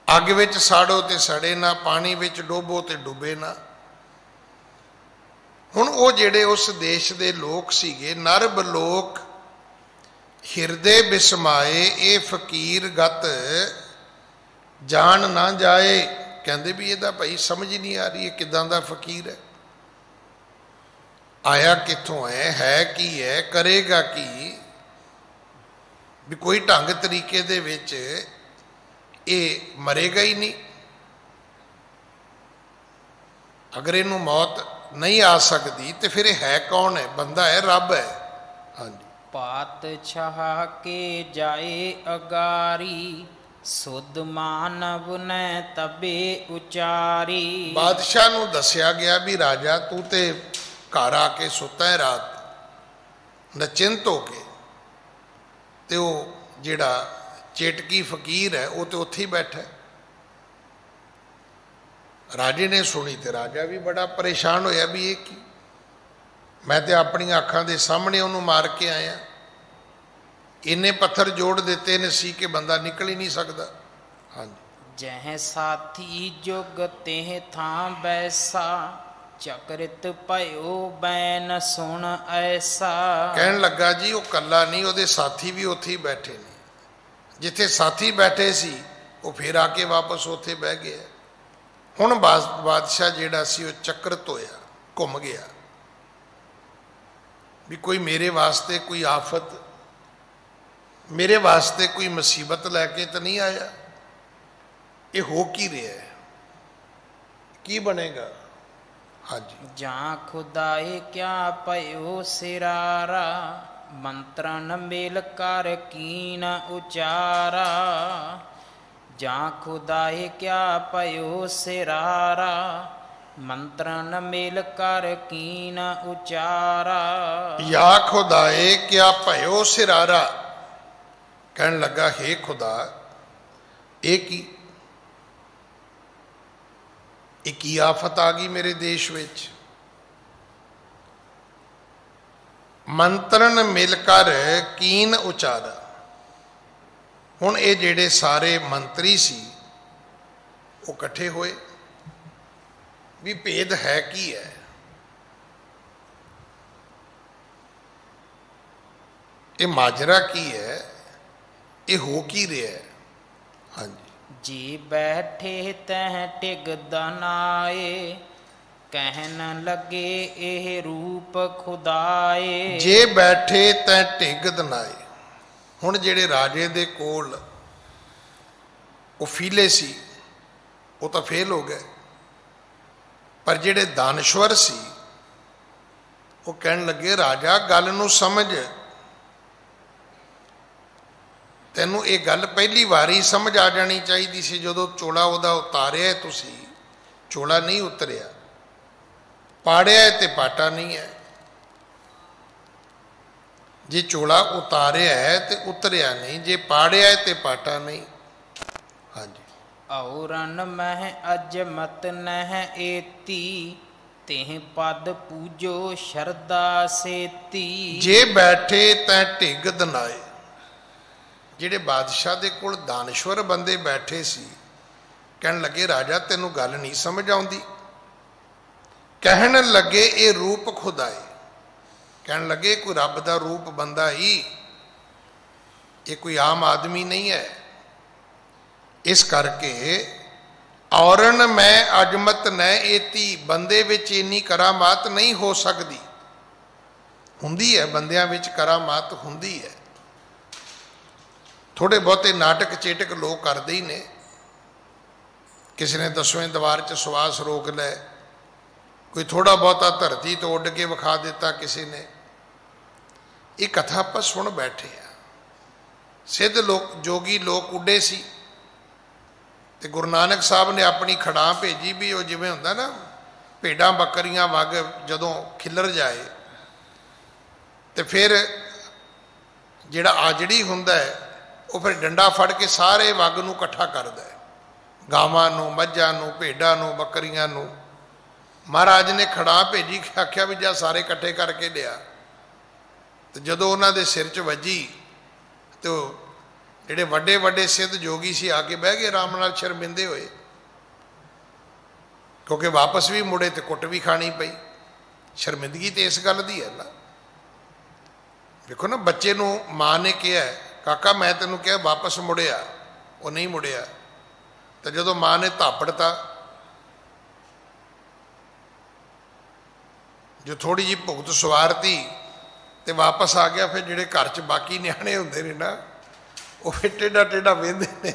ਅੱਗ ਵਿੱਚ ਸਾੜੋ ਤੇ ਸੜੇ ਨਾ, ਪਾਣੀ ਵਿੱਚ ਡੋਬੋ ਤੇ ਡੁੱਬੇ ਨਾ। ਹੁਣ ਉਹ ਜਿਹੜੇ ਉਸ ਦੇਸ਼ ਦੇ ਲੋਕ ਸੀਗੇ, ਨਰਬ ਲੋਕ, ਹਿਰਦੇ ਬਿਸਮਾਏ ਇਹ ਫਕੀਰ ਗਤ ਜਾਣ ਨਾ ਜਾਏ। ਕਹਿੰਦੇ ਵੀ ਇਹਦਾ ਭਾਈ ਸਮਝ ਹੀ ਨਹੀਂ ਆ ਰਹੀ, ਇਹ ਕਿੱਦਾਂ ਦਾ ਫਕੀਰ ਹੈ, ਆਇਆ ਕਿੱਥੋਂ ਹੈ ਕੀ ਹੈ, ਕਰੇਗਾ ਕੀ, ਵੀ ਕੋਈ ਢੰਗ ਤਰੀਕੇ ਦੇ ਵਿੱਚ ਇਹ ਮਰੇਗਾ ਹੀ ਨਹੀਂ। ਅਗਰ ਇਹਨੂੰ ਮੌਤ ਨਹੀਂ ਆ ਸਕਦੀ ਤੇ ਫਿਰ ਇਹ ਹੈ ਕੌਣ ਹੈ? ਬੰਦਾ ਹੈ, ਰੱਬ ਹੈ। ਹਾਂਜੀ। ਪਾਤਸ਼ਾਹ ਕੇ ਜਾਏ ਅਗਾਰੀ, ਸੁਧ ਮਾਨਵ ਨੈ ਤਬੇ ਉਚਾਰੀ। ਬਾਦਸ਼ਾਹ ਨੂੰ ਦੱਸਿਆ ਗਿਆ ਵੀ ਰਾਜਾ ਤੂੰ ਤੇ ਘਰ ਆ ਕੇ ਸੁੱਤਾ ਹੈ ਰਾਤ ਨਚਿੰਤ ਹੋ ਕੇ, ਤੇ ਉਹ ਜਿਹੜਾ ਚੇਟਕੀ ਫਕੀਰ ਹੈ ਉਹ ਤੇ ਉੱਥੇ ਹੀ ਬੈਠਾ। ਰਾਜੇ ਨੇ ਸੁਣੀ ਤੇ ਰਾਜਾ ਵੀ ਬੜਾ ਪਰੇਸ਼ਾਨ ਹੋਇਆ ਵੀ ਇਹ ਕੀ, ਮੈਂ ਤੇ ਆਪਣੀਆਂ ਅੱਖਾਂ ਦੇ ਸਾਹਮਣੇ ਉਹਨੂੰ ਮਾਰ ਕੇ ਆਇਆ, ਇੰਨੇ ਪੱਥਰ ਜੋੜ ਦਿੱਤੇ ਨੇ ਸੀ ਕਿ ਬੰਦਾ ਨਿਕਲ ਹੀ ਨਹੀਂ ਸਕਦਾ। ਹਾਂਜੀ। ਜਹ ਸਾਥੀ ਜੁਗ ਤੇਹ ਥਾਂ ਬੈਸਾ, ਚਕਰਿਤ ਭਇਓ ਬੈਨ ਸੁਣ ਐਸਾ। ਕਹਿਣ ਲੱਗਾ ਜੀ ਉਹ ਕੱਲਾ ਨਹੀਂ, ਉਹਦੇ ਸਾਥੀ ਵੀ ਉੱਥੇ ਹੀ ਬੈਠੇ ਨੇ। ਜਿੱਥੇ ਸਾਥੀ ਬੈਠੇ ਸੀ ਉਹ ਫਿਰ ਆ ਕੇ ਵਾਪਸ ਉੱਥੇ ਬਹਿ ਗਏ। ਹੁਣ ਬਾਦਸ਼ਾਹ ਜਿਹੜਾ ਸੀ ਉਹ ਚੱਕਰਤ ਹੋਇਆ, ਘੁੰਮ ਗਿਆ ਵੀ ਕੋਈ ਮੇਰੇ ਵਾਸਤੇ ਕੋਈ ਆਫਤ, ਮੇਰੇ ਵਾਸਤੇ ਕੋਈ ਮੁਸੀਬਤ ਲੈ ਕੇ ਤਾਂ ਨਹੀਂ ਆਇਆ। ਇਹ ਹੋ ਕੀ ਰਿਹਾ ਹੈ, ਕੀ ਬਣੇਗਾ? ਹਾਂਜੀ। ਜਾਂ ਖੁਦਾਏ ਕਿਆ ਭਇਓ ਸਿਰਾਰਾ, ਮੰਤਰਨ ਮਿਲ ਕਰ ਕੀਨ ਉਚਾਰਾ। ਜਾਂ ਖੁਦਾਏ ਕਿਆ ਭਇਓ ਸਿਰਾਰਾ, ਮੰਤਰਨ ਮਿਲ ਕਰ ਕੀਨ ਉਚਾਰਾ। ਯਾ ਖੁਦਾਏ ਕਿਆ ਭਇਓ ਸਿਰਾਰਾ। ਕਹਿਣ ਲੱਗਾ ਹੇ ਖੁਦਾ ਇਹ ਕੀ ਆਫਤ ਆ ਗਈ ਮੇਰੇ ਦੇਸ਼ ਵਿੱਚ। ਮੰਤਰਨ ਮਿਲ ਕਰ ਕੀਨ ਉਚਾਰਾ। ਹੁਣ ਇਹ ਜਿਹੜੇ ਸਾਰੇ ਮੰਤਰੀ ਸੀ ਉਹ ਇਕੱਠੇ ਹੋਏ ਵੀ ਭੇਦ ਹੈ ਕੀ ਹੈ। ਇਹ ਮਾਜਰਾ ਕੀ ਹੈ, ਇਹ ਹੋ ਕੀ ਰਿਹਾ ਹੈ। ਹਾਂਜੀ। ਜੀ ਬੈਠੇ ਤਹਿ ਟਿਗ ਦਨਾਏ, ਕਹਿਣ ਲੱਗੇ ਇਹ ਰੂਪ ਖੁਦਾਏ। ਜੇ ਬੈਠੇ ਤੈ ਢਿੱਗ ਦਨਾਏ। ਹੁਣ ਜਿਹੜੇ ਰਾਜੇ ਦੇ ਕੋਲ ਉਹ ਫੀਲੇ ਸੀ ਉਹ ਤਾਂ ਫੇਲ ਹੋ ਗਏ, ਪਰ ਜਿਹੜੇ ਦਾਨਸ਼ਵਰ ਸੀ ਉਹ ਕਹਿਣ ਲੱਗੇ ਰਾਜਾ ਗੱਲ ਨੂੰ ਸਮਝ, ਤੈਨੂੰ ਇਹ ਗੱਲ ਪਹਿਲੀ ਵਾਰੀ ਸਮਝ ਆ ਜਾਣੀ ਚਾਹੀਦੀ ਸੀ। ਜਦੋਂ ਚੋਲਾ ਉਹਦਾ ਉਤਾਰਿਆ ਤੁਸੀਂ, ਚੋਲਾ ਨਹੀਂ ਉਤਰਿਆ, ਪਾੜਿਆ ਤੇ ਪਾਟਾ ਨਹੀਂ ਹੈ। ਜੇ ਚੋਲਾ ਉਤਾਰਿਆ ਹੈ ਤੇ ਉਤਰਿਆ ਨਹੀਂ, ਜੇ ਪਾੜਿਆ ਤੇ ਪਾਟਾ ਨਹੀਂ। ਹਾਂਜੀ। ਔਰਨ ਮਹਿ ਅਜਮਤ ਨਹਿ ਏਤੀ, ਤਿਹ ਪਦ ਪੂਜੋ ਸ਼ਰਦਾ ਸੇਤੀ। ਜੇ ਬੈਠੇ ਤੈ ਢਿੱਗ ਦਨਾਏ। ਜਿਹੜੇ ਬਾਦਸ਼ਾਹ ਦੇ ਕੋਲ ਦਾਨਸ਼ਵਰ ਬੰਦੇ ਬੈਠੇ ਸੀ ਕਹਿਣ ਲੱਗੇ ਰਾਜਾ ਤੈਨੂੰ ਗੱਲ ਨਹੀਂ ਸਮਝ ਆਉਂਦੀ। ਕਹਿਣ ਲੱਗੇ ਇਹ ਰੂਪ ਖੁਦਾਏ। ਕਹਿਣ ਲੱਗੇ ਕੋਈ ਰੱਬ ਦਾ ਰੂਪ ਬੰਦਾ ਹੀ, ਇਹ ਕੋਈ ਆਮ ਆਦਮੀ ਨਹੀਂ ਹੈ। ਇਸ ਕਰਕੇ ਔਰਨ ਮੈਂ ਅਜਮਤ ਨੈ ਏਤੀ, ਬੰਦੇ ਵਿੱਚ ਇੰਨੀ ਕਰਾਮਾਤ ਨਹੀਂ ਹੋ ਸਕਦੀ। ਹੁੰਦੀ ਹੈ, ਬੰਦਿਆਂ ਵਿੱਚ ਕਰਾਮਾਤ ਹੁੰਦੀ ਹੈ। ਥੋੜੇ ਬਹੁਤੇ ਨਾਟਕ ਚੇਟਕ ਲੋਕ ਕਰਦੇ ਹੀ ਨੇ। ਕਿਸੇ ਨੇ 10ਵੇਂ ਦੀਵਾਰ 'ਚ ਸਵਾਸ ਰੋਕ ਲੈ, ਕੋਈ ਥੋੜਾ ਬਹੁਤਾ ਧਰਤੀ ਤੋਂ ਉੱਡ ਕੇ ਵਿਖਾ ਦਿੱਤਾ ਕਿਸੇ ਨੇ। ਇਹ ਕਥਾ ਆਪਾਂ ਸੁਣ ਬੈਠੇ ਆ। ਸਿੱਧ ਲੋਕ, ਜੋਗੀ ਲੋਕ ਉੱਡੇ ਸੀ ਤੇ ਗੁਰੂ ਨਾਨਕ ਸਾਹਿਬ ਨੇ ਆਪਣੀ ਖੜਾਂ ਭੇਜੀ ਵੀ ਉਹ ਜਿਵੇਂ ਹੁੰਦਾ ਨਾ ਭੇਡਾਂ ਬੱਕਰੀਆਂ ਵਗ ਜਦੋਂ ਖਿੱਲਰ ਜਾਏ ਤੇ ਫਿਰ ਜਿਹੜਾ ਆਜੜੀ ਹੁੰਦਾ ਉਹ ਫਿਰ ਡੰਡਾ ਫੜ ਕੇ ਸਾਰੇ ਵੱਗ ਨੂੰ ਇਕੱਠਾ ਕਰਦਾ, ਗਾਵਾਂ ਨੂੰ, ਮੱਝਾਂ ਨੂੰ, ਭੇਡਾਂ ਨੂੰ, ਬੱਕਰੀਆਂ ਨੂੰ। ਮਹਾਰਾਜ ਨੇ ਖੜਾ ਭੇਜੀ, ਆਖਿਆ ਵੀ ਜਾ ਸਾਰੇ ਇਕੱਠੇ ਕਰਕੇ ਲਿਆ। ਤੇ ਜਦੋਂ ਉਹਨਾਂ ਦੇ ਸਿਰ 'ਚ ਵੱਜੀ ਤੇ ਉਹ ਜਿਹੜੇ ਵੱਡੇ ਵੱਡੇ ਸਿੱਧ ਜੋਗੀ ਸੀ ਆ ਕੇ ਬਹਿ ਗਏ ਆਰਾਮ ਨਾਲ, ਸ਼ਰਮਿੰਦੇ ਹੋਏ, ਕਿਉਂਕਿ ਵਾਪਸ ਵੀ ਮੁੜੇ ਤੇ ਕੁੱਟ ਵੀ ਖਾਣੀ ਪਈ। ਸ਼ਰਮਿੰਦਗੀ ਤੇ ਇਸ ਗੱਲ ਦੀ ਹੈ ਨਾ। ਦੇਖੋ ਨਾ, ਬੱਚੇ ਨੂੰ ਮਾਂ ਨੇ ਕਿਹਾ ਕਾਕਾ ਮੈਂ ਤੈਨੂੰ ਕਿਹਾ ਵਾਪਸ ਮੁੜਿਆ, ਉਹ ਨਹੀਂ ਮੁੜਿਆ। ਤੇ ਜਦੋਂ ਮਾਂ ਨੇ ਧਾਪੜਤਾ, ਜੋ ਥੋੜੀ ਜਿਹੀ ਭੁਗਤ ਸਵਾਰਤੀ ਤੇ ਵਾਪਸ ਆ ਗਿਆ, ਫਿਰ ਜਿਹੜੇ ਘਰ 'ਚ ਬਾਕੀ ਨਿਆਣੇ ਹੁੰਦੇ ਨੇ ਨਾ, ਉਹ ਫਿਰ ਟੇਢਾ ਟੇਢਾ ਵੇਂਦੇ ਨੇ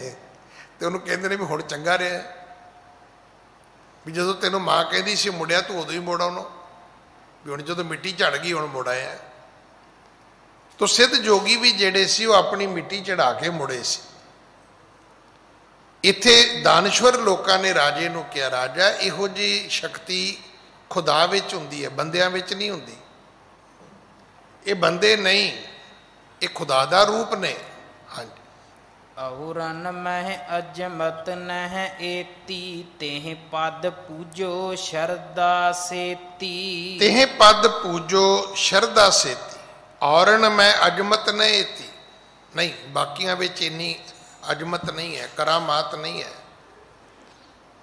ਤੇ ਉਹਨੂੰ ਕਹਿੰਦੇ ਨੇ ਵੀ ਹੁਣ ਚੰਗਾ ਰਿਹਾ, ਵੀ ਜਦੋਂ ਤੈਨੂੰ ਮਾਂ ਕਹਿੰਦੀ ਸੀ ਮੁੜਿਆ ਤੂੰ ਉਦੋਂ ਹੀ ਮੁੜ ਆਉਣਾ, ਵੀ ਹੁਣ ਜਦੋਂ ਮਿੱਟੀ ਝੜ ਗਈ ਹੁਣ ਮੁੜ ਆਇਆ। ਤੋ ਸਿੱਧ ਜੋਗੀ ਵੀ ਜਿਹੜੇ ਸੀ ਉਹ ਆਪਣੀ ਮਿੱਟੀ ਚੜਾ ਕੇ ਮੁੜੇ ਸੀ। ਇੱਥੇ ਦਾਨਸ਼ਵਰ ਲੋਕਾਂ ਨੇ ਰਾਜੇ ਨੂੰ ਕਿਹਾ, ਰਾਜਾ ਇਹੋ ਜਿਹੀ ਸ਼ਕਤੀ ਖੁਦਾ ਵਿੱਚ ਹੁੰਦੀ ਹੈ, ਬੰਦਿਆਂ ਵਿੱਚ ਨਹੀਂ ਹੁੰਦੀ। ਇਹ ਬੰਦੇ ਨਹੀਂ, ਇਹ ਖੁਦਾ ਦਾ ਰੂਪ ਨੇ। ਹਾਂਜੀ। ਔਰਨ ਮਹਿ ਅਜਮਤ ਨਹਿ ਏਤੀ, ਤੇਹ ਪਦ ਪੂਜੋ ਸ਼ਰਦਾ ਸੇਤੀ। ਤੇਹ ਪਦ ਪੂਜੋ ਸ਼ਰਦਾ ਸੇਤੀ। ਔਰਨ ਮੈਂ ਅਜਮਤ ਨ ਏਤੀ, ਨਹੀਂ ਬਾਕੀਆਂ ਵਿੱਚ ਇੰਨੀ ਅਜਮਤ ਨਹੀਂ ਹੈ, ਕਰਾਮਾਤ ਨਹੀਂ ਹੈ।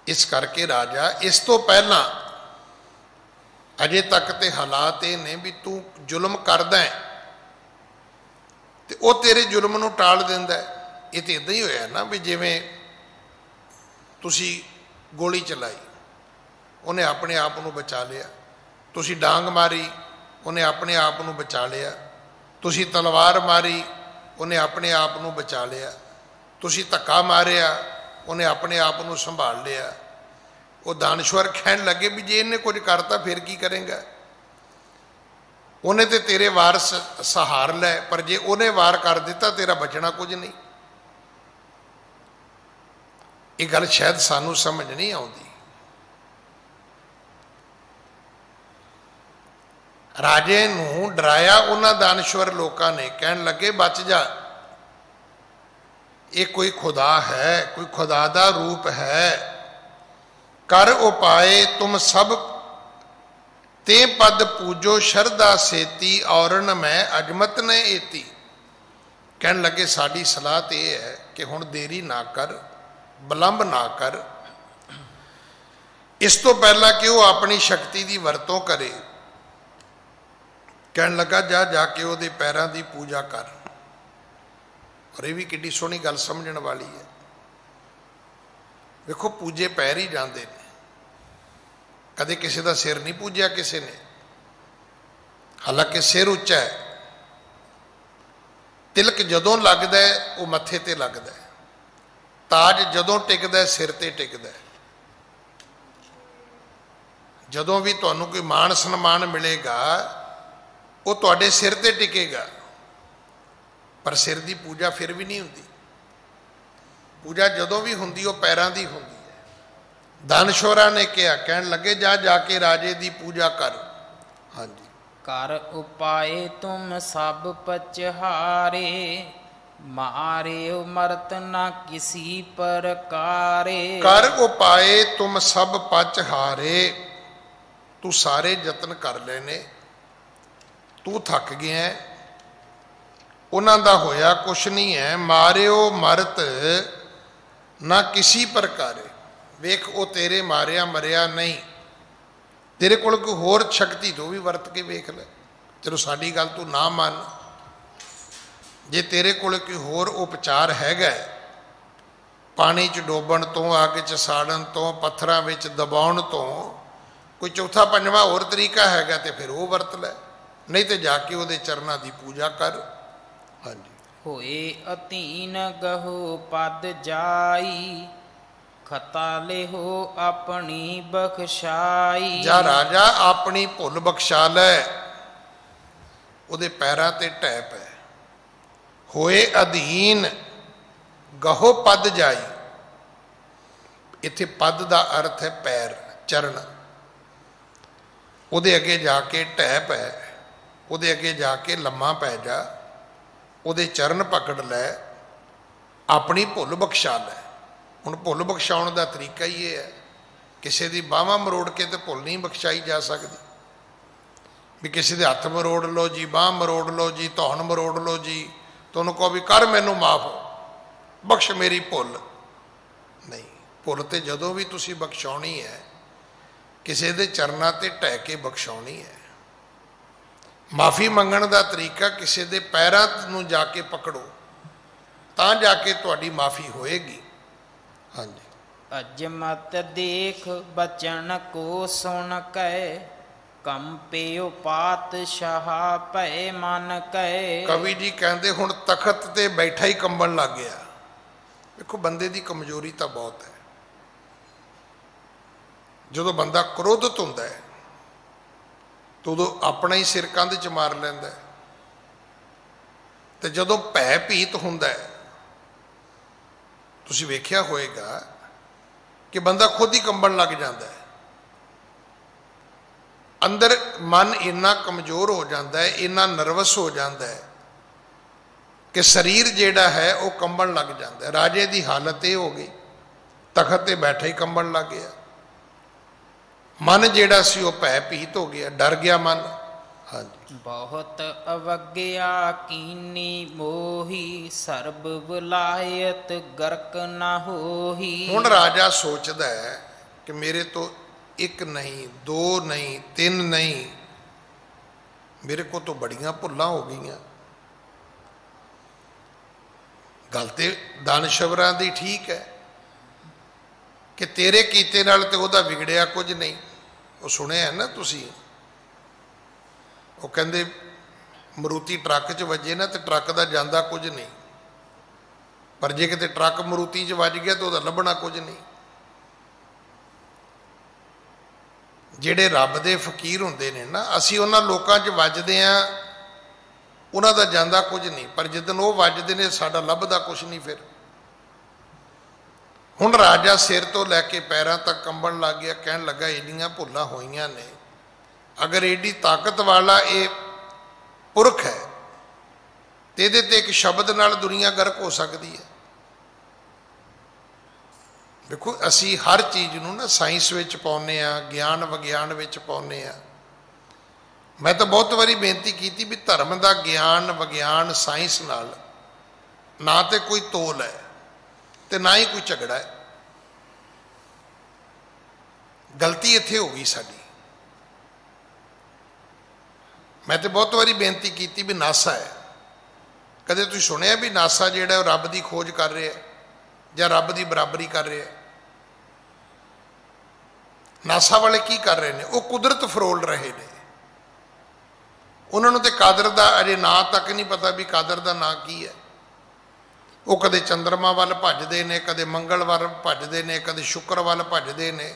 ਇਸ ਕਰਕੇ ਰਾਜਾ, ਇਸ ਤੋਂ ਪਹਿਲਾਂ ਅਜੇ ਤੱਕ ਤੇ ਹਾਲਾਤ ਇਹ ਨੇ ਵੀ ਤੂੰ ਜ਼ੁਲਮ ਕਰਦਾ ਹੈ ਤੇ ਉਹ ਤੇਰੇ ਜ਼ੁਲਮ ਨੂੰ ਟਾਲ ਦਿੰਦਾ ਹੈ। ਇਹ ਤਾਂ ਇੱਦਾਂ ਹੀ ਹੋਇਆ ਨਾ, ਵੀ ਜਿਵੇਂ ਤੁਸੀਂ ਗੋਲੀ ਚਲਾਈ, ਉਹਨੇ ਆਪਣੇ ਆਪ ਨੂੰ ਬਚਾ ਲਿਆ। ਤੁਸੀਂ ਡਾਂਗ ਮਾਰੀ, ਉਹਨੇ ਆਪਣੇ ਆਪ ਨੂੰ ਬਚਾ ਲਿਆ। ਤੁਸੀਂ ਤਲਵਾਰ ਮਾਰੀ, ਉਹਨੇ ਆਪਣੇ ਆਪ ਨੂੰ ਬਚਾ ਲਿਆ। ਤੁਸੀਂ ਧੱਕਾ ਮਾਰਿਆ, ਉਹਨੇ ਆਪਣੇ ਆਪ ਨੂੰ ਸੰਭਾਲ ਲਿਆ। ਉਹ ਦਾਨਸ਼ਵਰ ਕਹਿਣ ਲੱਗੇ ਵੀ ਜੇ ਇਹਨੇ ਕੁਝ ਕਰਤਾ ਫਿਰ ਕੀ ਕਰੇਗਾ? ਉਹਨੇ ਤੇ ਤੇਰੇ ਵਾਰ ਸਹਾਰ ਲੈ, ਪਰ ਜੇ ਉਹਨੇ ਵਾਰ ਕਰ ਦਿੱਤਾ ਤੇਰਾ ਬਚਣਾ ਕੁਝ ਨਹੀਂ। ਇਹ ਗੱਲ ਸ਼ਾਇਦ ਸਾਨੂੰ ਸਮਝ ਨਹੀਂ ਆਉਂਦੀ। ਰਾਜੇ ਨੂੰ ਡਰਾਇਆ ਉਹਨਾਂ ਦਾਨਸ਼ਵਰ ਲੋਕਾਂ ਨੇ, ਕਹਿਣ ਲੱਗੇ ਬਚ ਜਾ, ਇਹ ਕੋਈ ਖੁਦਾ ਹੈ, ਕੋਈ ਖੁਦਾ ਦਾ ਰੂਪ ਹੈ। ਕਰ ਉਪਾਏ ਤੁਮ ਸਭ ਤੇ ਪਦ ਪੂਜੋ ਸ਼ਰਦਾ ਸੇਤੀ, ਔਰਨ ਮੈਂ ਅਜਮਤ ਨ ਏਤੀ। ਕਹਿਣ ਲੱਗੇ ਸਾਡੀ ਸਲਾਹ ਤੇ ਇਹ ਹੈ ਕਿ ਹੁਣ ਦੇਰੀ ਨਾ ਕਰ, ਵਿਲੰਬ ਨਾ ਕਰ, ਇਸ ਤੋਂ ਪਹਿਲਾਂ ਕਿ ਉਹ ਆਪਣੀ ਸ਼ਕਤੀ ਦੀ ਵਰਤੋਂ ਕਰੇ। ਕਹਿਣ ਲੱਗਾ ਜਾ ਜਾ ਕੇ ਉਹਦੇ ਪੈਰਾਂ ਦੀ ਪੂਜਾ ਕਰ। ਔਰ ਇਹ ਵੀ ਕਿੱਡੀ ਸੋਹਣੀ ਗੱਲ ਸਮਝਣ ਵਾਲੀ ਹੈ। ਵੇਖੋ ਪੂਜੇ ਪੈਰ ਹੀ ਜਾਂਦੇ ਨੇ, ਕਦੇ ਕਿਸੇ ਦਾ ਸਿਰ ਨਹੀਂ ਪੂਜਿਆ ਕਿਸੇ ਨੇ। ਹਾਲਾਂਕਿ ਸਿਰ ਉੱਚਾ ਹੈ, ਤਿਲਕ ਜਦੋਂ ਲੱਗਦਾ ਹੈ ਉਹ ਮੱਥੇ ਤੇ ਲੱਗਦਾ ਹੈ, ਤਾਜ ਜਦੋਂ ਟਿਕਦਾ ਸਿਰ ਤੇ ਟਿਕਦਾ। ਜਦੋਂ ਵੀ ਤੁਹਾਨੂੰ ਕੋਈ ਮਾਣ ਸਨਮਾਨ ਮਿਲੇਗਾ ਉਹ ਤੁਹਾਡੇ ਸਿਰ ਤੇ ਟਿਕੇਗਾ, ਪਰ ਸਿਰ ਦੀ ਪੂਜਾ ਫਿਰ ਵੀ ਨਹੀਂ ਹੁੰਦੀ। ਪੂਜਾ ਜਦੋਂ ਵੀ ਹੁੰਦੀ ਉਹ ਪੈਰਾਂ ਦੀ ਹੁੰਦੀ ਹੈ। ਦਾਨਸ਼ਵਰਾਂ ਨੇ ਕਿਹਾ, ਕਹਿਣ ਲੱਗੇ ਜਾ ਜਾ ਕੇ ਰਾਜੇ ਦੀ ਪੂਜਾ ਕਰ। ਹਾਂਜੀ। ਕਰ ਉਪਾਏ ਤੁਮ ਸਭ ਪਚਹਾਰੇ, ਮਾਰਿਓ ਮਰਤ ਨਾ ਕਿਸੀ ਪ੍ਰਕਾਰੇ। ਕਰ ਉਪਾਏ ਤੁਮ ਸਭ ਪਚਹਾਰੇ, ਤੂੰ ਸਾਰੇ ਯਤਨ ਕਰ ਲਏ ਨੇ, ਤੂੰ ਥੱਕ ਗਿਆ, ਉਹਨਾਂ ਦਾ ਹੋਇਆ ਕੁਛ ਨਹੀਂ ਹੈ। ਮਾਰਿਓ ਮਰਤ ਨਾ ਕਿਸੀ ਪ੍ਰਕਾਰੇ, ਵੇਖ ਉਹ ਤੇਰੇ ਮਾਰਿਆ ਮਰਿਆ ਨਹੀਂ, ਤੇਰੇ ਕੋਲ ਕੋਈ ਹੋਰ ਸ਼ਕਤੀ ਤੋਂ ਵੀ ਵਰਤ ਕੇ ਵੇਖ ਲੈ। ਚਲੋ ਸਾਡੀ ਗੱਲ ਤੂੰ ਨਾ ਮੰਨ, ਜੇ ਤੇਰੇ ਕੋਲ ਕੋਈ ਹੋਰ ਉਪਚਾਰ ਹੈਗਾ, ਪਾਣੀ 'ਚ ਡੋਬਣ ਤੋਂ, ਅੱਗ 'ਚ ਸਾੜਨ ਤੋਂ, ਪੱਥਰਾਂ ਵਿੱਚ ਦਬਾਉਣ ਤੋਂ, ਕੋਈ ਚੌਥਾ ਪੰਜਵਾਂ ਹੋਰ ਤਰੀਕਾ ਹੈਗਾ ਤੇ ਫਿਰ ਉਹ ਵਰਤ ਲੈ, ਨਹੀਂ ਤੇ ਜਾ ਕੇ ਉਹਦੇ ਚਰਨਾਂ ਦੀ ਪੂਜਾ ਕਰ। ਹਾਂਜੀ। ਹੋਏ ਅਧੀਨ ਗਹੋ ਪਦ ਜਾਈ, ਖਤਾ ਲਿਹੋ ਆਪਣੀ ਬਖਸ਼ਾਈ। ਜਾ ਰਾਜਾ ਆਪਣੀ ਭੁੱਲ ਬਖਸ਼ਾ ਲੈ, ਉਹਦੇ ਪੈਰਾਂ ਤੇ ਢਹਿ ਪੈ। ਹੋਏ ਅਧੀਨ ਗਹੋ ਪਦ ਜਾਈ, ਇੱਥੇ ਪਦ ਦਾ ਅਰਥ ਹੈ ਪੈਰ, ਚਰਨ। ਉਹਦੇ ਅੱਗੇ ਜਾ ਕੇ ਢਹਿ ਪੈ, ਉਹਦੇ ਅੱਗੇ ਜਾ ਕੇ ਲੰਮਾ ਪੈ ਜਾ। ਉਹਦੇ ਚਰਨ ਪਕੜ ਲੈ, ਆਪਣੀ ਭੁੱਲ ਬਖਸ਼ਾ ਲੈ। ਹੁਣ ਭੁੱਲ ਬਖਸ਼ਾਉਣ ਦਾ ਤਰੀਕਾ ਹੀ ਇਹ ਹੈ, ਕਿਸੇ ਦੀ ਬਾਹਾਂ ਮਰੋੜ ਕੇ ਤੇ ਭੁੱਲ ਨਹੀਂ ਬਖਸ਼ਾਈ ਜਾ ਸਕਦੀ। ਵੀ ਕਿਸੇ ਦੇ ਹੱਥ ਮਰੋੜ ਲਓ ਜੀ, ਬਾਂਹ ਮਰੋੜ ਲਓ ਜੀ, ਧੌਣ ਮਰੋੜ ਲਓ ਜੀ, ਤੁਹਾਨੂੰ ਕਹੋ ਵੀ ਕਰ ਮੈਨੂੰ ਮਾਫ, ਬਖਸ਼ ਮੇਰੀ ਭੁੱਲ। ਨਹੀਂ, ਭੁੱਲ ਤੇ ਜਦੋਂ ਵੀ ਤੁਸੀਂ ਬਖਸ਼ਾਉਣੀ ਹੈ ਕਿਸੇ ਦੇ ਚਰਨਾਂ ਤੇ ਢਹਿ ਕੇ ਬਖਸ਼ਾਉਣੀ ਹੈ। ਮਾਫੀ ਮੰਗਣ ਦਾ ਤਰੀਕਾ ਕਿਸੇ ਦੇ ਪੈਰਾਂ ਨੂੰ ਜਾ ਕੇ ਪਕੜੋ, ਤਾਂ ਜਾ ਕੇ ਤੁਹਾਡੀ ਮਾਫੀ ਹੋਏਗੀ। ਹਾਂਜੀ। ਅਜਮਤ ਦੇਖ ਬਚਨ ਕੋ ਸੁਣ ਕੈ, ਕੰਪਿਓ ਪਾਤਸ਼ਾਹ ਭੈ ਮਨ ਕੈ। ਕਵੀ ਜੀ ਕਹਿੰਦੇ ਹੁਣ ਤਖਤ ਤੇ ਬੈਠਾ ਹੀ ਕੰਬਣ ਲੱਗ ਗਿਆ। ਵੇਖੋ ਬੰਦੇ ਦੀ ਕਮਜ਼ੋਰੀ ਤਾਂ ਬਹੁਤ ਹੈ। ਜਦੋਂ ਬੰਦਾ ਕ੍ਰੋਧਿਤ ਹੁੰਦਾ ਹੈ ਤਾਂ ਉਦੋਂ ਆਪਣਾ ਹੀ ਸਿਰ ਕੰਧ 'ਚ ਮਾਰ ਲੈਂਦਾ, ਤੇ ਜਦੋਂ ਭੈ ਭੀਤ ਹੁੰਦਾ ਹੈ ਤੁਸੀਂ ਵੇਖਿਆ ਹੋਏਗਾ ਕਿ ਬੰਦਾ ਖੁਦ ਹੀ ਕੰਬਣ ਲੱਗ ਜਾਂਦਾ ਹੈ। ਅੰਦਰ ਮਨ ਇੰਨਾ ਕਮਜ਼ੋਰ ਹੋ ਜਾਂਦਾ ਹੈ, ਇੰਨਾ ਨਰਵਸ ਹੋ ਜਾਂਦਾ ਹੈ ਕਿ ਸਰੀਰ ਜਿਹੜਾ ਹੈ ਉਹ ਕੰਬਣ ਲੱਗ ਜਾਂਦਾ ਹੈ। ਰਾਜੇ ਦੀ ਹਾਲਤ ਇਹ ਹੋ ਗਈ, ਤਖਤ ਤੇ ਬੈਠਾ ਹੀ ਕੰਬਣ ਲੱਗ ਗਿਆ। ਮਨ ਜਿਹੜਾ ਸੀ ਉਹ ਭੈ ਭੀਤ ਹੋ ਗਿਆ, ਡਰ ਗਿਆ ਮਨ। ਹਾਂਜੀ। ਬਹੁਤ ਅਵਗਿਆ ਕੀਨੀ ਮੋਹੀ, ਸਰਬ ਬੁਲਾਇਤ ਗਰਕ ਨਾ ਹੋਹੀ। ਹੁਣ ਰਾਜਾ ਸੋਚਦਾ ਹੈ ਕਿ ਮੇਰੇ ਤੋਂ ਇੱਕ ਨਹੀਂ, ਦੋ ਨਹੀਂ, ਤਿੰਨ ਨਹੀਂ, ਮੇਰੇ ਕੋਲ ਤਾਂ ਬੜੀਆਂ ਭੁੱਲਾਂ ਹੋ ਗਈਆਂ। ਗੱਲ ਤੇ ਦਾਨਸ਼ਵਰਾਂ ਦੀ ਠੀਕ ਹੈ ਕਿ ਤੇਰੇ ਕੀਤੇ ਨਾਲ ਤੇ ਉਹਦਾ ਵਿਗੜਿਆ ਕੁਝ ਨਹੀਂ। ਉਹ ਸੁਣਿਆ ਨਾ ਤੁਸੀਂ, ਉਹ ਕਹਿੰਦੇ ਮਰੂਤੀ ਟਰੱਕ 'ਚ ਵੱਜੇ ਨਾ ਤੇ ਟਰੱਕ ਦਾ ਜਾਂਦਾ ਕੁਝ ਨਹੀਂ, ਪਰ ਜੇ ਕਿਤੇ ਟਰੱਕ ਮਰੂਤੀ 'ਚ ਵੱਜ ਗਿਆ ਤਾਂ ਉਹਦਾ ਲੱਭਣਾ ਕੁਝ ਨਹੀਂ। ਜਿਹੜੇ ਰੱਬ ਦੇ ਫਕੀਰ ਹੁੰਦੇ ਨੇ ਨਾ, ਅਸੀਂ ਉਹਨਾਂ ਲੋਕਾਂ 'ਚ ਵੱਜਦੇ ਹਾਂ, ਉਹਨਾਂ ਦਾ ਜਾਂਦਾ ਕੁਝ ਨਹੀਂ, ਪਰ ਜਿੱਦਣ ਉਹ ਵੱਜਦੇ ਨੇ ਸਾਡਾ ਲੱਭਦਾ ਕੁਝ ਨਹੀਂ। ਫਿਰ ਹੁਣ ਰਾਜਾ ਸਿਰ ਤੋਂ ਲੈ ਕੇ ਪੈਰਾਂ ਤੱਕ ਕੰਬਣ ਲੱਗ ਗਿਆ, ਕਹਿਣ ਲੱਗਾ ਇੰਨੀਆਂ ਭੁੱਲਾਂ ਹੋਈਆਂ ਨੇ, ਅਗਰ ਏਡੀ ਤਾਕਤ ਵਾਲਾ ਇਹ ਪੁਰਖ ਹੈ ਤੇ ਇਹਦੇ ਤੇ ਇੱਕ ਸ਼ਬਦ ਨਾਲ ਦੁਨੀਆ ਗਰਕ ਹੋ ਸਕਦੀ ਹੈ। ਦੇਖੋ ਅਸੀਂ ਹਰ ਚੀਜ਼ ਨੂੰ ਨਾ ਸਾਇੰਸ ਵਿੱਚ ਪਾਉਂਦੇ ਹਾਂ, ਗਿਆਨ ਵਿਗਿਆਨ ਵਿੱਚ ਪਾਉਂਦੇ ਹਾਂ। ਮੈਂ ਤਾਂ ਬਹੁਤ ਵਾਰੀ ਬੇਨਤੀ ਕੀਤੀ ਵੀ ਧਰਮ ਦਾ ਗਿਆਨ ਵਿਗਿਆਨ ਸਾਇੰਸ ਨਾਲ ਨਾ ਤੇ ਕੋਈ ਤੋਲ ਹੈ ਤੇ ਨਾ ਹੀ ਕੋਈ ਝਗੜਾ ਹੈ। ਗਲਤੀ ਇੱਥੇ ਹੋ ਗਈ ਸਾਡੀ। ਮੈਂ ਤੇ ਬਹੁਤ ਵਾਰੀ ਬੇਨਤੀ ਕੀਤੀ ਵੀ ਨਾਸਾ ਹੈ, ਕਦੇ ਤੁਸੀਂ ਸੁਣਿਆ ਵੀ ਨਾਸਾ ਜਿਹੜਾ ਉਹ ਰੱਬ ਦੀ ਖੋਜ ਕਰ ਰਿਹਾ ਜਾਂ ਰੱਬ ਦੀ ਬਰਾਬਰੀ ਕਰ ਰਿਹਾ? ਨਾਸਾ ਵਾਲੇ ਕੀ ਕਰ ਰਹੇ ਨੇ? ਉਹ ਕੁਦਰਤ ਫਰੋਲ ਰਹੇ ਨੇ। ਉਹਨਾਂ ਨੂੰ ਤੇ ਕਾਦਰ ਦਾ ਅਜੇ ਨਾਂ ਤੱਕ ਨਹੀਂ ਪਤਾ ਵੀ ਕਾਦਰ ਦਾ ਨਾਂ ਕੀ ਹੈ। ਉਹ ਕਦੇ ਚੰਦਰਮਾ ਵੱਲ ਭੱਜਦੇ ਨੇ, ਕਦੇ ਮੰਗਲ ਵੱਲ ਭੱਜਦੇ ਨੇ, ਕਦੇ ਸ਼ੁੱਕਰ ਵੱਲ ਭੱਜਦੇ ਨੇ,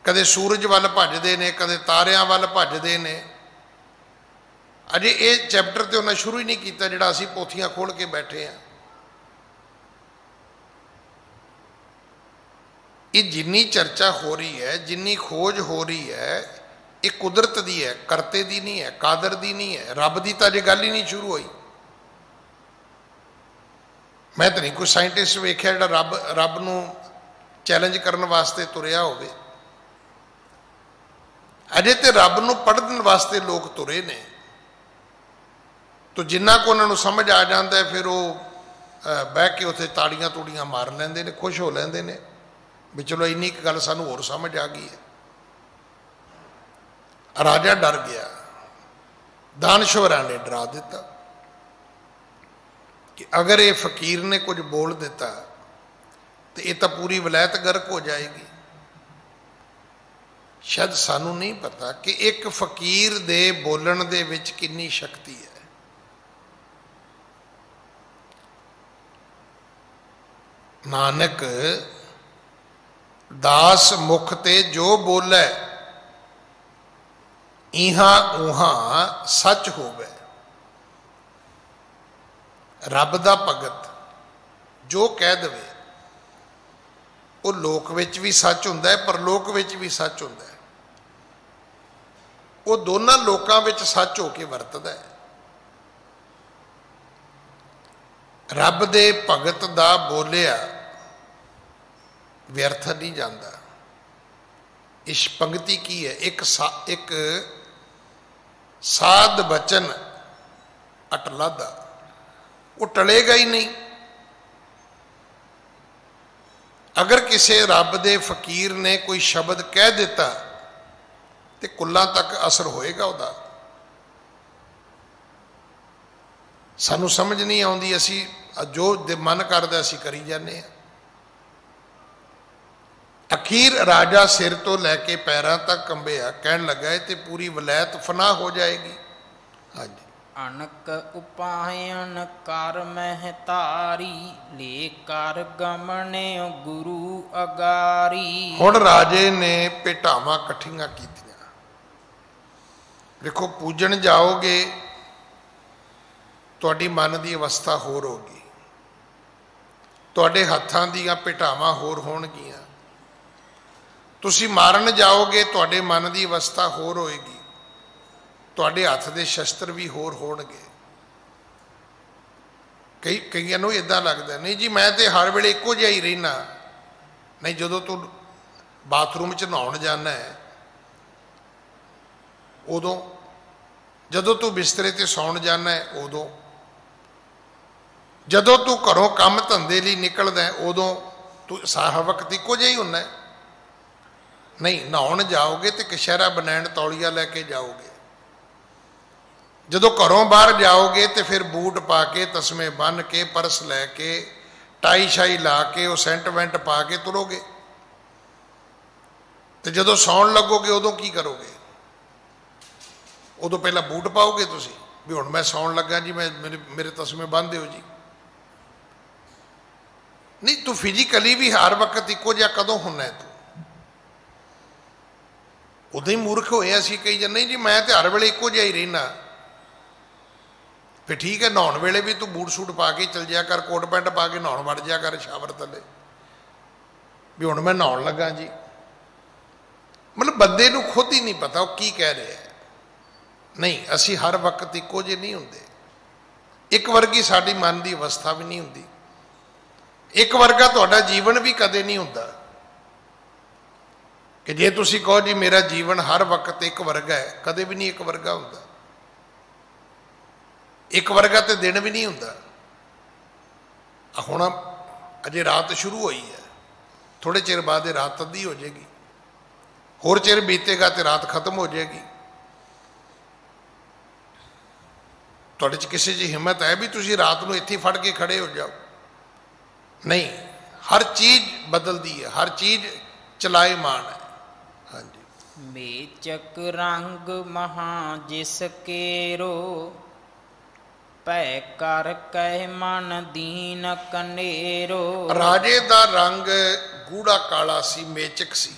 ਕਦੇ ਸੂਰਜ ਵੱਲ ਭੱਜਦੇ ਨੇ, ਕਦੇ ਤਾਰਿਆਂ ਵੱਲ ਭੱਜਦੇ ਨੇ। ਅਜੇ ਇਹ ਚੈਪਟਰ ਤੇ ਉਹਨਾਂ ਸ਼ੁਰੂ ਹੀ ਨਹੀਂ ਕੀਤਾ ਜਿਹੜਾ ਅਸੀਂ ਪੋਥੀਆਂ ਖੋਲ੍ਹ ਕੇ ਬੈਠੇ ਹਾਂ। ਇਹ ਜਿੰਨੀ ਚਰਚਾ ਹੋ ਰਹੀ ਹੈ, ਜਿੰਨੀ ਖੋਜ ਹੋ ਰਹੀ ਹੈ, ਇਹ ਕੁਦਰਤ ਦੀ ਹੈ, ਕਰਤੇ ਦੀ ਨਹੀਂ ਹੈ, ਕਾਦਰ ਦੀ ਨਹੀਂ ਹੈ। ਰੱਬ ਦੀ ਤਾਂ ਅਜੇ ਗੱਲ ਹੀ ਨਹੀਂ ਸ਼ੁਰੂ ਹੋਈ। ਮੈਂ ਤਾਂ ਨਹੀਂ ਕੋਈ ਸਾਇੰਟਿਸਟ ਵੇਖਿਆ ਜਿਹੜਾ ਰੱਬ ਨੂੰ ਚੈਲੰਜ ਕਰਨ ਵਾਸਤੇ ਤੁਰਿਆ ਹੋਵੇ। ਅਜੇ ਤੇ ਰੱਬ ਨੂੰ ਪੜ੍ਹਨ ਵਾਸਤੇ ਲੋਕ ਤੁਰੇ ਨੇ। ਤੋ ਜਿੰਨਾ ਕੁ ਉਹਨਾਂ ਨੂੰ ਸਮਝ ਆ ਜਾਂਦਾ ਹੈ ਫਿਰ ਉਹ ਬਹਿ ਕੇ ਉੱਥੇ ਤਾੜੀਆਂ ਤੂੜੀਆਂ ਮਾਰ ਲੈਂਦੇ ਨੇ, ਖੁਸ਼ ਹੋ ਲੈਂਦੇ ਨੇ ਵੀ ਚਲੋ ਇੰਨੀ ਕੁ ਗੱਲ ਸਾਨੂੰ ਹੋਰ ਸਮਝ ਆ ਗਈ ਹੈ। ਰਾਜਾ ਡਰ ਗਿਆ, ਦਾਨਸ਼ਵਰਾਂ ਨੇ ਡਰਾ ਦਿੱਤਾ ਕਿ ਅਗਰ ਇਹ ਫਕੀਰ ਨੇ ਕੁਝ ਬੋਲ ਦਿੱਤਾ ਤੇ ਇਹ ਤਾਂ ਪੂਰੀ ਵਲਾਇਤ ਗਰਕ ਹੋ ਜਾਏਗੀ। ਸ਼ਾਇਦ ਸਾਨੂੰ ਨਹੀਂ ਪਤਾ ਕਿ ਇੱਕ ਫਕੀਰ ਦੇ ਬੋਲਣ ਦੇ ਵਿੱਚ ਕਿੰਨੀ ਸ਼ਕਤੀ ਹੈ। ਨਾਨਕ ਦਾਸ ਮੁਖ ਤੇ ਜੋ ਬੋਲੇ, ਇਹਾਂ ਉਹਾਂ ਸੱਚ ਹੋਵੇ। ਰੱਬ ਦਾ ਭਗਤ ਜੋ ਕਹਿ ਦੇਵੇ ਉਹ ਲੋਕ ਵਿੱਚ ਵੀ ਸੱਚ ਹੁੰਦਾ ਹੈ, ਪਰਲੋਕ ਵਿੱਚ ਵੀ ਸੱਚ ਹੁੰਦਾ ਹੈ। ਉਹ ਦੋਨਾਂ ਲੋਕਾਂ ਵਿੱਚ ਸੱਚ ਹੋ ਕੇ ਵਰਤਦਾ ਹੈ। ਰੱਬ ਦੇ ਭਗਤ ਦਾ ਬੋਲਿਆ ਵਿਅਰਥ ਨਹੀਂ ਜਾਂਦਾ। ਇਸ ਪੰਕਤੀ ਕੀ ਹੈ? ਇੱਕ ਸਾਧ ਬਚਨ ਅਟਲਾਦਾ, ਉਹ ਟਲੇਗਾ ਹੀ ਨਹੀਂ। ਅਗਰ ਕਿਸੇ ਰੱਬ ਦੇ ਫਕੀਰ ਨੇ ਕੋਈ ਸ਼ਬਦ ਕਹਿ ਦਿੱਤਾ ਤੇ ਕੁੱਲਾਂ ਤੱਕ ਅਸਰ ਹੋਏਗਾ ਉਹਦਾ। ਸਾਨੂੰ ਸਮਝ ਨਹੀਂ ਆਉਂਦੀ, ਅਸੀਂ ਜੋ ਮਨ ਕਰਦਾ ਅਸੀਂ ਕਰੀ ਜਾਂਦੇ ਹਾਂ। ਅਖੀਰ ਰਾਜਾ ਸਿਰ ਤੋਂ ਲੈ ਕੇ ਪੈਰਾਂ ਤੱਕ ਕੰਬਿਆ, ਕਹਿਣ ਲੱਗਾ ਤੇ ਪੂਰੀ ਵਲੈਤ ਫਨਾ ਹੋ ਜਾਏਗੀ। ਹਾਂਜੀ। ਅਨਕ ਉਪਾਇਨ ਕਰ ਮਹਿਤਾਰੀ, ਲੈ ਕਰ ਗਮਨੇ ਗੁਰੂ ਅਗਾਰੀ। ਹੁਣ ਰਾਜੇ ਨੇ ਭੇਟਾਵਾਂ ਇਕੱਠੀਆਂ ਕੀਤੀਆਂ। ਦੇਖੋ, ਪੂਜਣ ਜਾਓਗੇ ਤੁਹਾਡੀ ਮਨ ਦੀ ਅਵਸਥਾ ਹੋਰ ਹੋਗੀ, ਤੁਹਾਡੇ ਹੱਥਾਂ ਦੀਆਂ ਭੇਟਾਵਾਂ ਹੋਰ ਹੋਣਗੀਆਂ। ਤੁਸੀਂ ਮਾਰਨ ਜਾਓਗੇ ਤੁਹਾਡੇ ਮਨ ਦੀ ਅਵਸਥਾ ਹੋਰ ਹੋਏਗੀ, ਤੁਹਾਡੇ ਹੱਥ ਦੇ ਸ਼ਸਤਰ ਵੀ ਹੋਰ ਹੋਣਗੇ। ਕਈਆਂ ਨੂੰ ਇਦਾਂ ਲੱਗਦਾ, ਨਹੀਂ ਜੀ ਮੈਂ ਤੇ ਹਰ ਵੇਲੇ ਇੱਕੋ ਜਿਹਾ ਹੀ ਰਹਿਣਾ। ਨਹੀਂ, ਜਦੋਂ ਤੂੰ ਬਾਥਰੂਮ 'ਚ ਨਹਾਉਣ ਜਾਂਦਾ ਹੈ ਉਦੋਂ, ਜਦੋਂ ਤੂੰ ਬਿਸਤਰੇ ਤੇ ਸੌਣ ਜਾਂਦਾ ਹੈ ਉਦੋਂ, ਜਦੋਂ ਤੂੰ ਘਰੋਂ ਕੰਮ ਧੰਦੇ ਲਈ ਨਿਕਲਦਾ ਉਦੋਂ ਤੂੰ ਸਾਰਾ ਵਕਤ ਇੱਕੋ ਜਿਹਾ ਹੀ ਹੁੰਦਾ ਹੈ। ਨਹੀਂ, ਨਹਾਉਣ ਜਾਓਗੇ ਤੇ ਕਸ਼ਹਿਰਾ ਬਨੈਣ ਤੌਲੀਆ ਲੈ ਕੇ ਜਾਓਗੇ। ਜਦੋਂ ਘਰੋਂ ਬਾਹਰ ਜਾਓਗੇ ਤੇ ਫਿਰ ਬੂਟ ਪਾ ਕੇ, ਤਸਮੇ ਬੰਨ੍ਹ ਕੇ, ਪਰਸ ਲੈ ਕੇ, ਟਾਈ ਸ਼ਾਈ ਲਾ ਕੇ, ਉਹ ਸੈਂਟ ਵੈਂਟ ਪਾ ਕੇ ਤੁਰੋਗੇ। ਤੇ ਜਦੋਂ ਸੌਣ ਲੱਗੋਗੇ ਉਦੋਂ ਕੀ ਕਰੋਗੇ? ਉਦੋਂ ਪਹਿਲਾਂ ਬੂਟ ਪਾਓਗੇ ਤੁਸੀਂ ਵੀ ਹੁਣ ਮੈਂ ਸੌਣ ਲੱਗਾ ਜੀ, ਮੇਰੇ ਤਸਮੇ ਬੰਨ੍ਹ ਦਿਓ ਜੀ। ਨਹੀਂ, ਤੂੰ ਫਿਜ਼ੀਕਲੀ ਵੀ ਹਰ ਵਕਤ ਇੱਕੋ ਜਿਹਾ ਕਦੋਂ ਹੁੰਨਾ ਤੂੰ? ਉਦੋਂ ਹੀ ਮੂਰਖ ਹੋਏ ਅਸੀਂ ਕਹੀ ਜਾਂਦੇ, ਨਹੀਂ ਜੀ ਮੈਂ ਤੇ ਹਰ ਵੇਲੇ ਇੱਕੋ ਜਿਹਾ ਹੀ ਰਹਿਣਾ। ਫਿਰ ਠੀਕ ਹੈ, ਨਹਾਉਣ ਵੇਲੇ ਵੀ ਤੂੰ ਬੂਟ ਸੂਟ ਪਾ ਕੇ ਚਲ ਜਾਇਆ ਕਰ, ਕੋਟ ਪੈਂਟ ਪਾ ਕੇ ਨਹਾਉਣ ਵੜ ਜਾਇਆ ਕਰ ਸ਼ਾਵਰ ਥੱਲੇ, ਵੀ ਹੁਣ ਮੈਂ ਨਹਾਉਣ ਲੱਗਾ ਜੀ। ਮਤਲਬ ਬੰਦੇ ਨੂੰ ਖੁਦ ਹੀ ਨਹੀਂ ਪਤਾ ਉਹ ਕੀ ਕਹਿ ਰਿਹਾ ਹੈ। ਨਹੀਂ, ਅਸੀਂ ਹਰ ਵਕਤ ਇੱਕੋ ਜਿਹੇ ਨਹੀਂ ਹੁੰਦੇ। ਇੱਕ ਵਰਗੀ ਸਾਡੀ ਮਨ ਦੀ ਅਵਸਥਾ ਵੀ ਨਹੀਂ ਹੁੰਦੀ, ਇੱਕ ਵਰਗਾ ਤੁਹਾਡਾ ਜੀਵਨ ਵੀ ਕਦੇ ਨਹੀਂ ਹੁੰਦਾ। ਕਿ ਜੇ ਤੁਸੀਂ ਕਹੋ ਜੀ ਮੇਰਾ ਜੀਵਨ ਹਰ ਵਕਤ ਇੱਕ ਵਰਗਾ ਹੈ, ਕਦੇ ਵੀ ਨਹੀਂ ਇੱਕ ਵਰਗਾ ਹੁੰਦਾ। ਇੱਕ ਵਰਗਾ ਤੇ ਦਿਨ ਵੀ ਨਹੀਂ ਹੁੰਦਾ। ਹੁਣ ਅਜੇ ਰਾਤ ਸ਼ੁਰੂ ਹੋਈ ਹੈ, ਥੋੜੇ ਚਿਰ ਬਾਅਦ ਇਹ ਰਾਤ ਅੱਧੀ ਹੋ ਜਾਏਗੀ, ਹੋਰ ਚਿਰ ਬੀਤੇਗਾ ਤੇ ਰਾਤ ਖਤਮ ਹੋ ਜਾਏਗੀ। ਤੁਹਾਡੇ 'ਚ ਕਿਸੇ 'ਚ ਹਿੰਮਤ ਹੈ ਵੀ ਤੁਸੀਂ ਰਾਤ ਨੂੰ ਇੱਥੇ ਫੜ ਕੇ ਖੜੇ ਹੋ ਜਾਓ? ਨਹੀਂ, ਹਰ ਚੀਜ਼ ਬਦਲਦੀ ਹੈ, ਹਰ ਚੀਜ਼ ਚਲਾਏਮਾਨ ਹੈ। ਹਾਂਜੀ। ਮੇਚਕ ਰੰਗ ਮਹਾ ਜਿਸ ਕੇਰੋ, ਭੈ ਕਰ ਕਹਿ ਮਨ ਦੀਨ ਕਨੇਰੋ। ਰਾਜੇ ਦਾ ਰੰਗ ਗੂੜਾ ਕਾਲਾ ਸੀ, ਮੇਚਕ ਸੀ,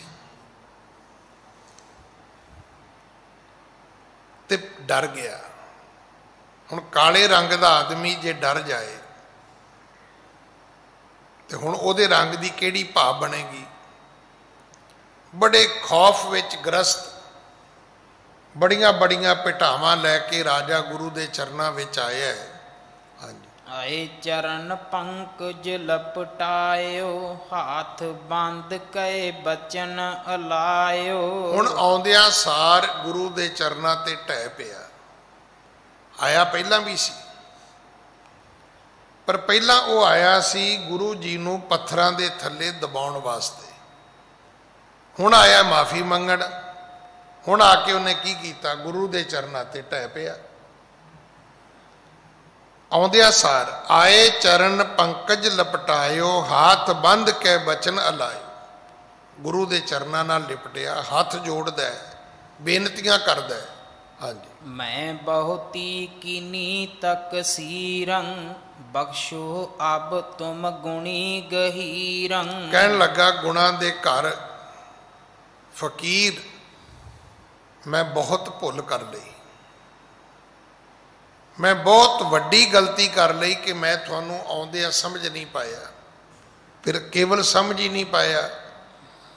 ਤੇ ਡਰ ਗਿਆ। ਹੁਣ ਕਾਲੇ ਰੰਗ ਦਾ ਆਦਮੀ ਜੇ ਡਰ ਜਾਏ ਤੇ ਹੁਣ ਉਹਦੇ ਰੰਗ ਦੀ ਕਿਹੜੀ ਭਾਵ ਬਣੇਗੀ? ਬੜੇ ਖੌਫ ਵਿੱਚ ਗ੍ਰਸਤ, ਬੜੀਆਂ ਬੜੀਆਂ ਭੇਟਾਵਾਂ ਲੈ ਕੇ ਰਾਜਾ ਗੁਰੂ ਦੇ ਚਰਨਾਂ ਵਿੱਚ ਆਇਆ ਹੈ। ਹਾਂਜੀ। ਆਏ ਚਰਨ ਪੰਕਜ ਲਪਟਾਇਓ, ਹਾਥ ਬੰਦ ਕੈ ਬਚਨ ਅਲਾਇਓ। ਹੁਣ ਆਉਂਦਿਆਂ ਸਾਰ ਗੁਰੂ ਦੇ ਚਰਨਾਂ ਤੇ ਢਹਿ ਪਿਆ। ਆਇਆ ਪਹਿਲਾਂ ਵੀ ਸੀ, ਪਰ ਪਹਿਲਾਂ ਉਹ ਆਇਆ ਸੀ ਗੁਰੂ ਜੀ ਨੂੰ ਪੱਥਰਾਂ ਦੇ ਥੱਲੇ ਦਬਾਉਣ ਵਾਸਤੇ। ਹੁਣ ਆਇਆ ਮਾਫੀ ਮੰਗਣ। ਹੁਣ ਆ ਕੇ ਉਹਨੇ ਕੀ ਕੀਤਾ? ਗੁਰੂ ਦੇ ਚਰਨਾਂ ਤੇ ਢਹਿ ਪਿਆ। ਆਉਂਦਿਆਂ ਸਾਰ ਆਏ ਚਰਨ ਪੰਕਜ ਲਪਟਾਇਓ, ਹਾਥ ਬੰਦ ਕੇ ਬਚਨ ਅਲਾਇਓ। ਗੁਰੂ ਦੇ ਚਰਨਾਂ ਨਾਲ ਲਿਪਟਿਆ, ਹੱਥ ਜੋੜਦਾ, ਬੇਨਤੀਆਂ ਕਰਦਾ। ਹਾਂਜੀ। ਮੈਂ ਬਹੁਤੀ ਕੀਨੀ ਤਕਸੀਰੰ, ਬਖਸ਼ੋ ਅਬ ਤੁਮ ਗੁਣੀ ਗਹੀਰੰ। ਕਹਿਣ ਲੱਗਾ ਗੁਣਾਂ ਦੇ ਘਰ ਫਕੀਰ, ਮੈਂ ਬਹੁਤ ਭੁੱਲ ਕਰ ਲਈ, ਮੈਂ ਬਹੁਤ ਵੱਡੀ ਗਲਤੀ ਕਰ ਲਈ ਕਿ ਮੈਂ ਤੁਹਾਨੂੰ ਆਉਂਦਿਆਂ ਸਮਝ ਨਹੀਂ ਪਾਇਆ। ਫਿਰ ਕੇਵਲ ਸਮਝ ਹੀ ਨਹੀਂ ਪਾਇਆ,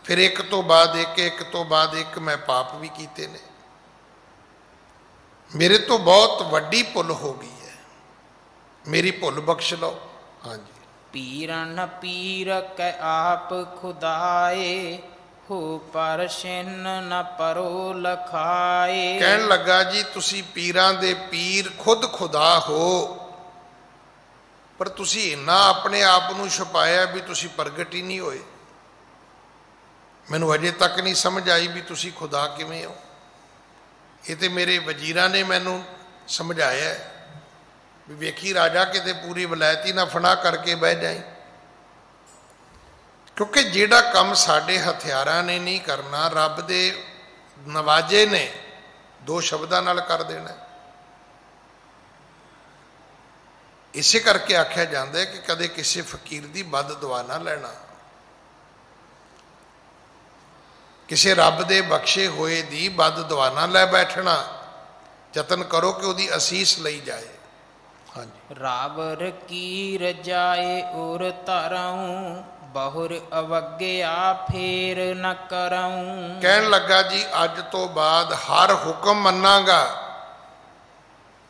ਫਿਰ ਇੱਕ ਤੋਂ ਬਾਅਦ ਇੱਕ, ਇੱਕ ਤੋਂ ਬਾਅਦ ਇੱਕ ਮੈਂ ਪਾਪ ਵੀ ਕੀਤੇ ਨੇ। ਮੇਰੇ ਤੋਂ ਬਹੁਤ ਵੱਡੀ ਭੁੱਲ ਹੋ ਗਈ ਹੈ, ਮੇਰੀ ਭੁੱਲ ਬਖਸ਼ ਲਓ। हाँ जी। पीरन पीर कै आप खुदाए, हो पर छिन्न न परो लखाए। कहन लगा जी तुसी पीरां दे पीर खुद खुदा हो, पर तुसी इन्ना अपने आप नूं छुपाया भी तुसी प्रगट ही नहीं होए। मैनूं अजे तक नहीं समझ आई भी तुसी खुदा किवें हो। ये तो मेरे वजीरां ने मैनूं समझाया भी वेखी राजा किते पूरी वलैती ना फना करके बह जाए, क्योंकि जिहड़ा काम साडे हथियारां ने नहीं करना, रब दे नवाजे ने दो शब्दां नाल कर देना। इसे करके आख्या जाता है कि कदे किसी फकीर की बद दुआ ना लेना, किसी रब दे बख्शे होए दी बद दुआ ना लै बैठना, यतन करो कि उसकी असीस लई जाए। हाँ जी। रावर की रजाए उर तरऊं, बहुर अवज्ञा फेर न करऊं। कहन लगा जी अज तो बाद हर हुक्म मनांगा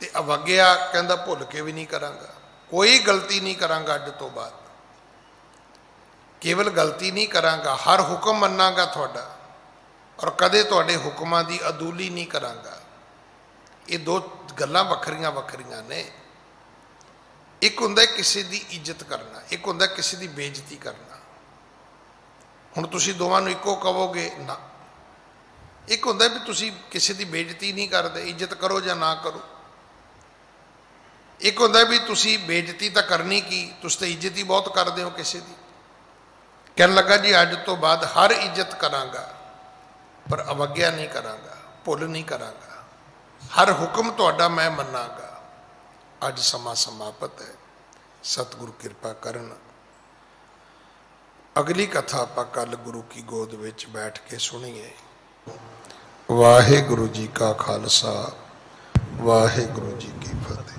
ते अवज्ञा कहंदा भुल के भी नहीं करांगा, कोई गलती नहीं करांगा अज तो बाद, केवल गलती नहीं करांगा, हर हुक्म मनांगा थोड़ा, और कदे तुहाडे हुक्मां दी अदूली नहीं करांगा। ये दो गल्लां वखरियां वखरियां ने। एक हुंदा किसी की इज्जत करना, एक हुंदा किसी की बेइज्जती करना। हुण तुसीं दोवां नूं इक्को कहोगे ना, एक हुंदा भी तुसीं किसी की बेइज्जती नहीं करदे, इज्जत करो या ना करो। एक होंदा भी तुसी बेइज्जती तो करनी की, तुस तो इज्जत ही बहुत करते हो किसी की। कहन लगा जी अज तो बाद हर इज्जत करांगा, पर अवज्ञा नहीं करांगा, भुल नहीं करांगा, हर हुक्म तुहाडा मैं मनांगा। अज समा समाप्त है, सतगुरु कृपा करन। अगली कथा आपां कल गुरु की गोद विच बैठ के सुनीए। वाहिगुरु जी का खालसा, वाहिगुरु जी की फतेह।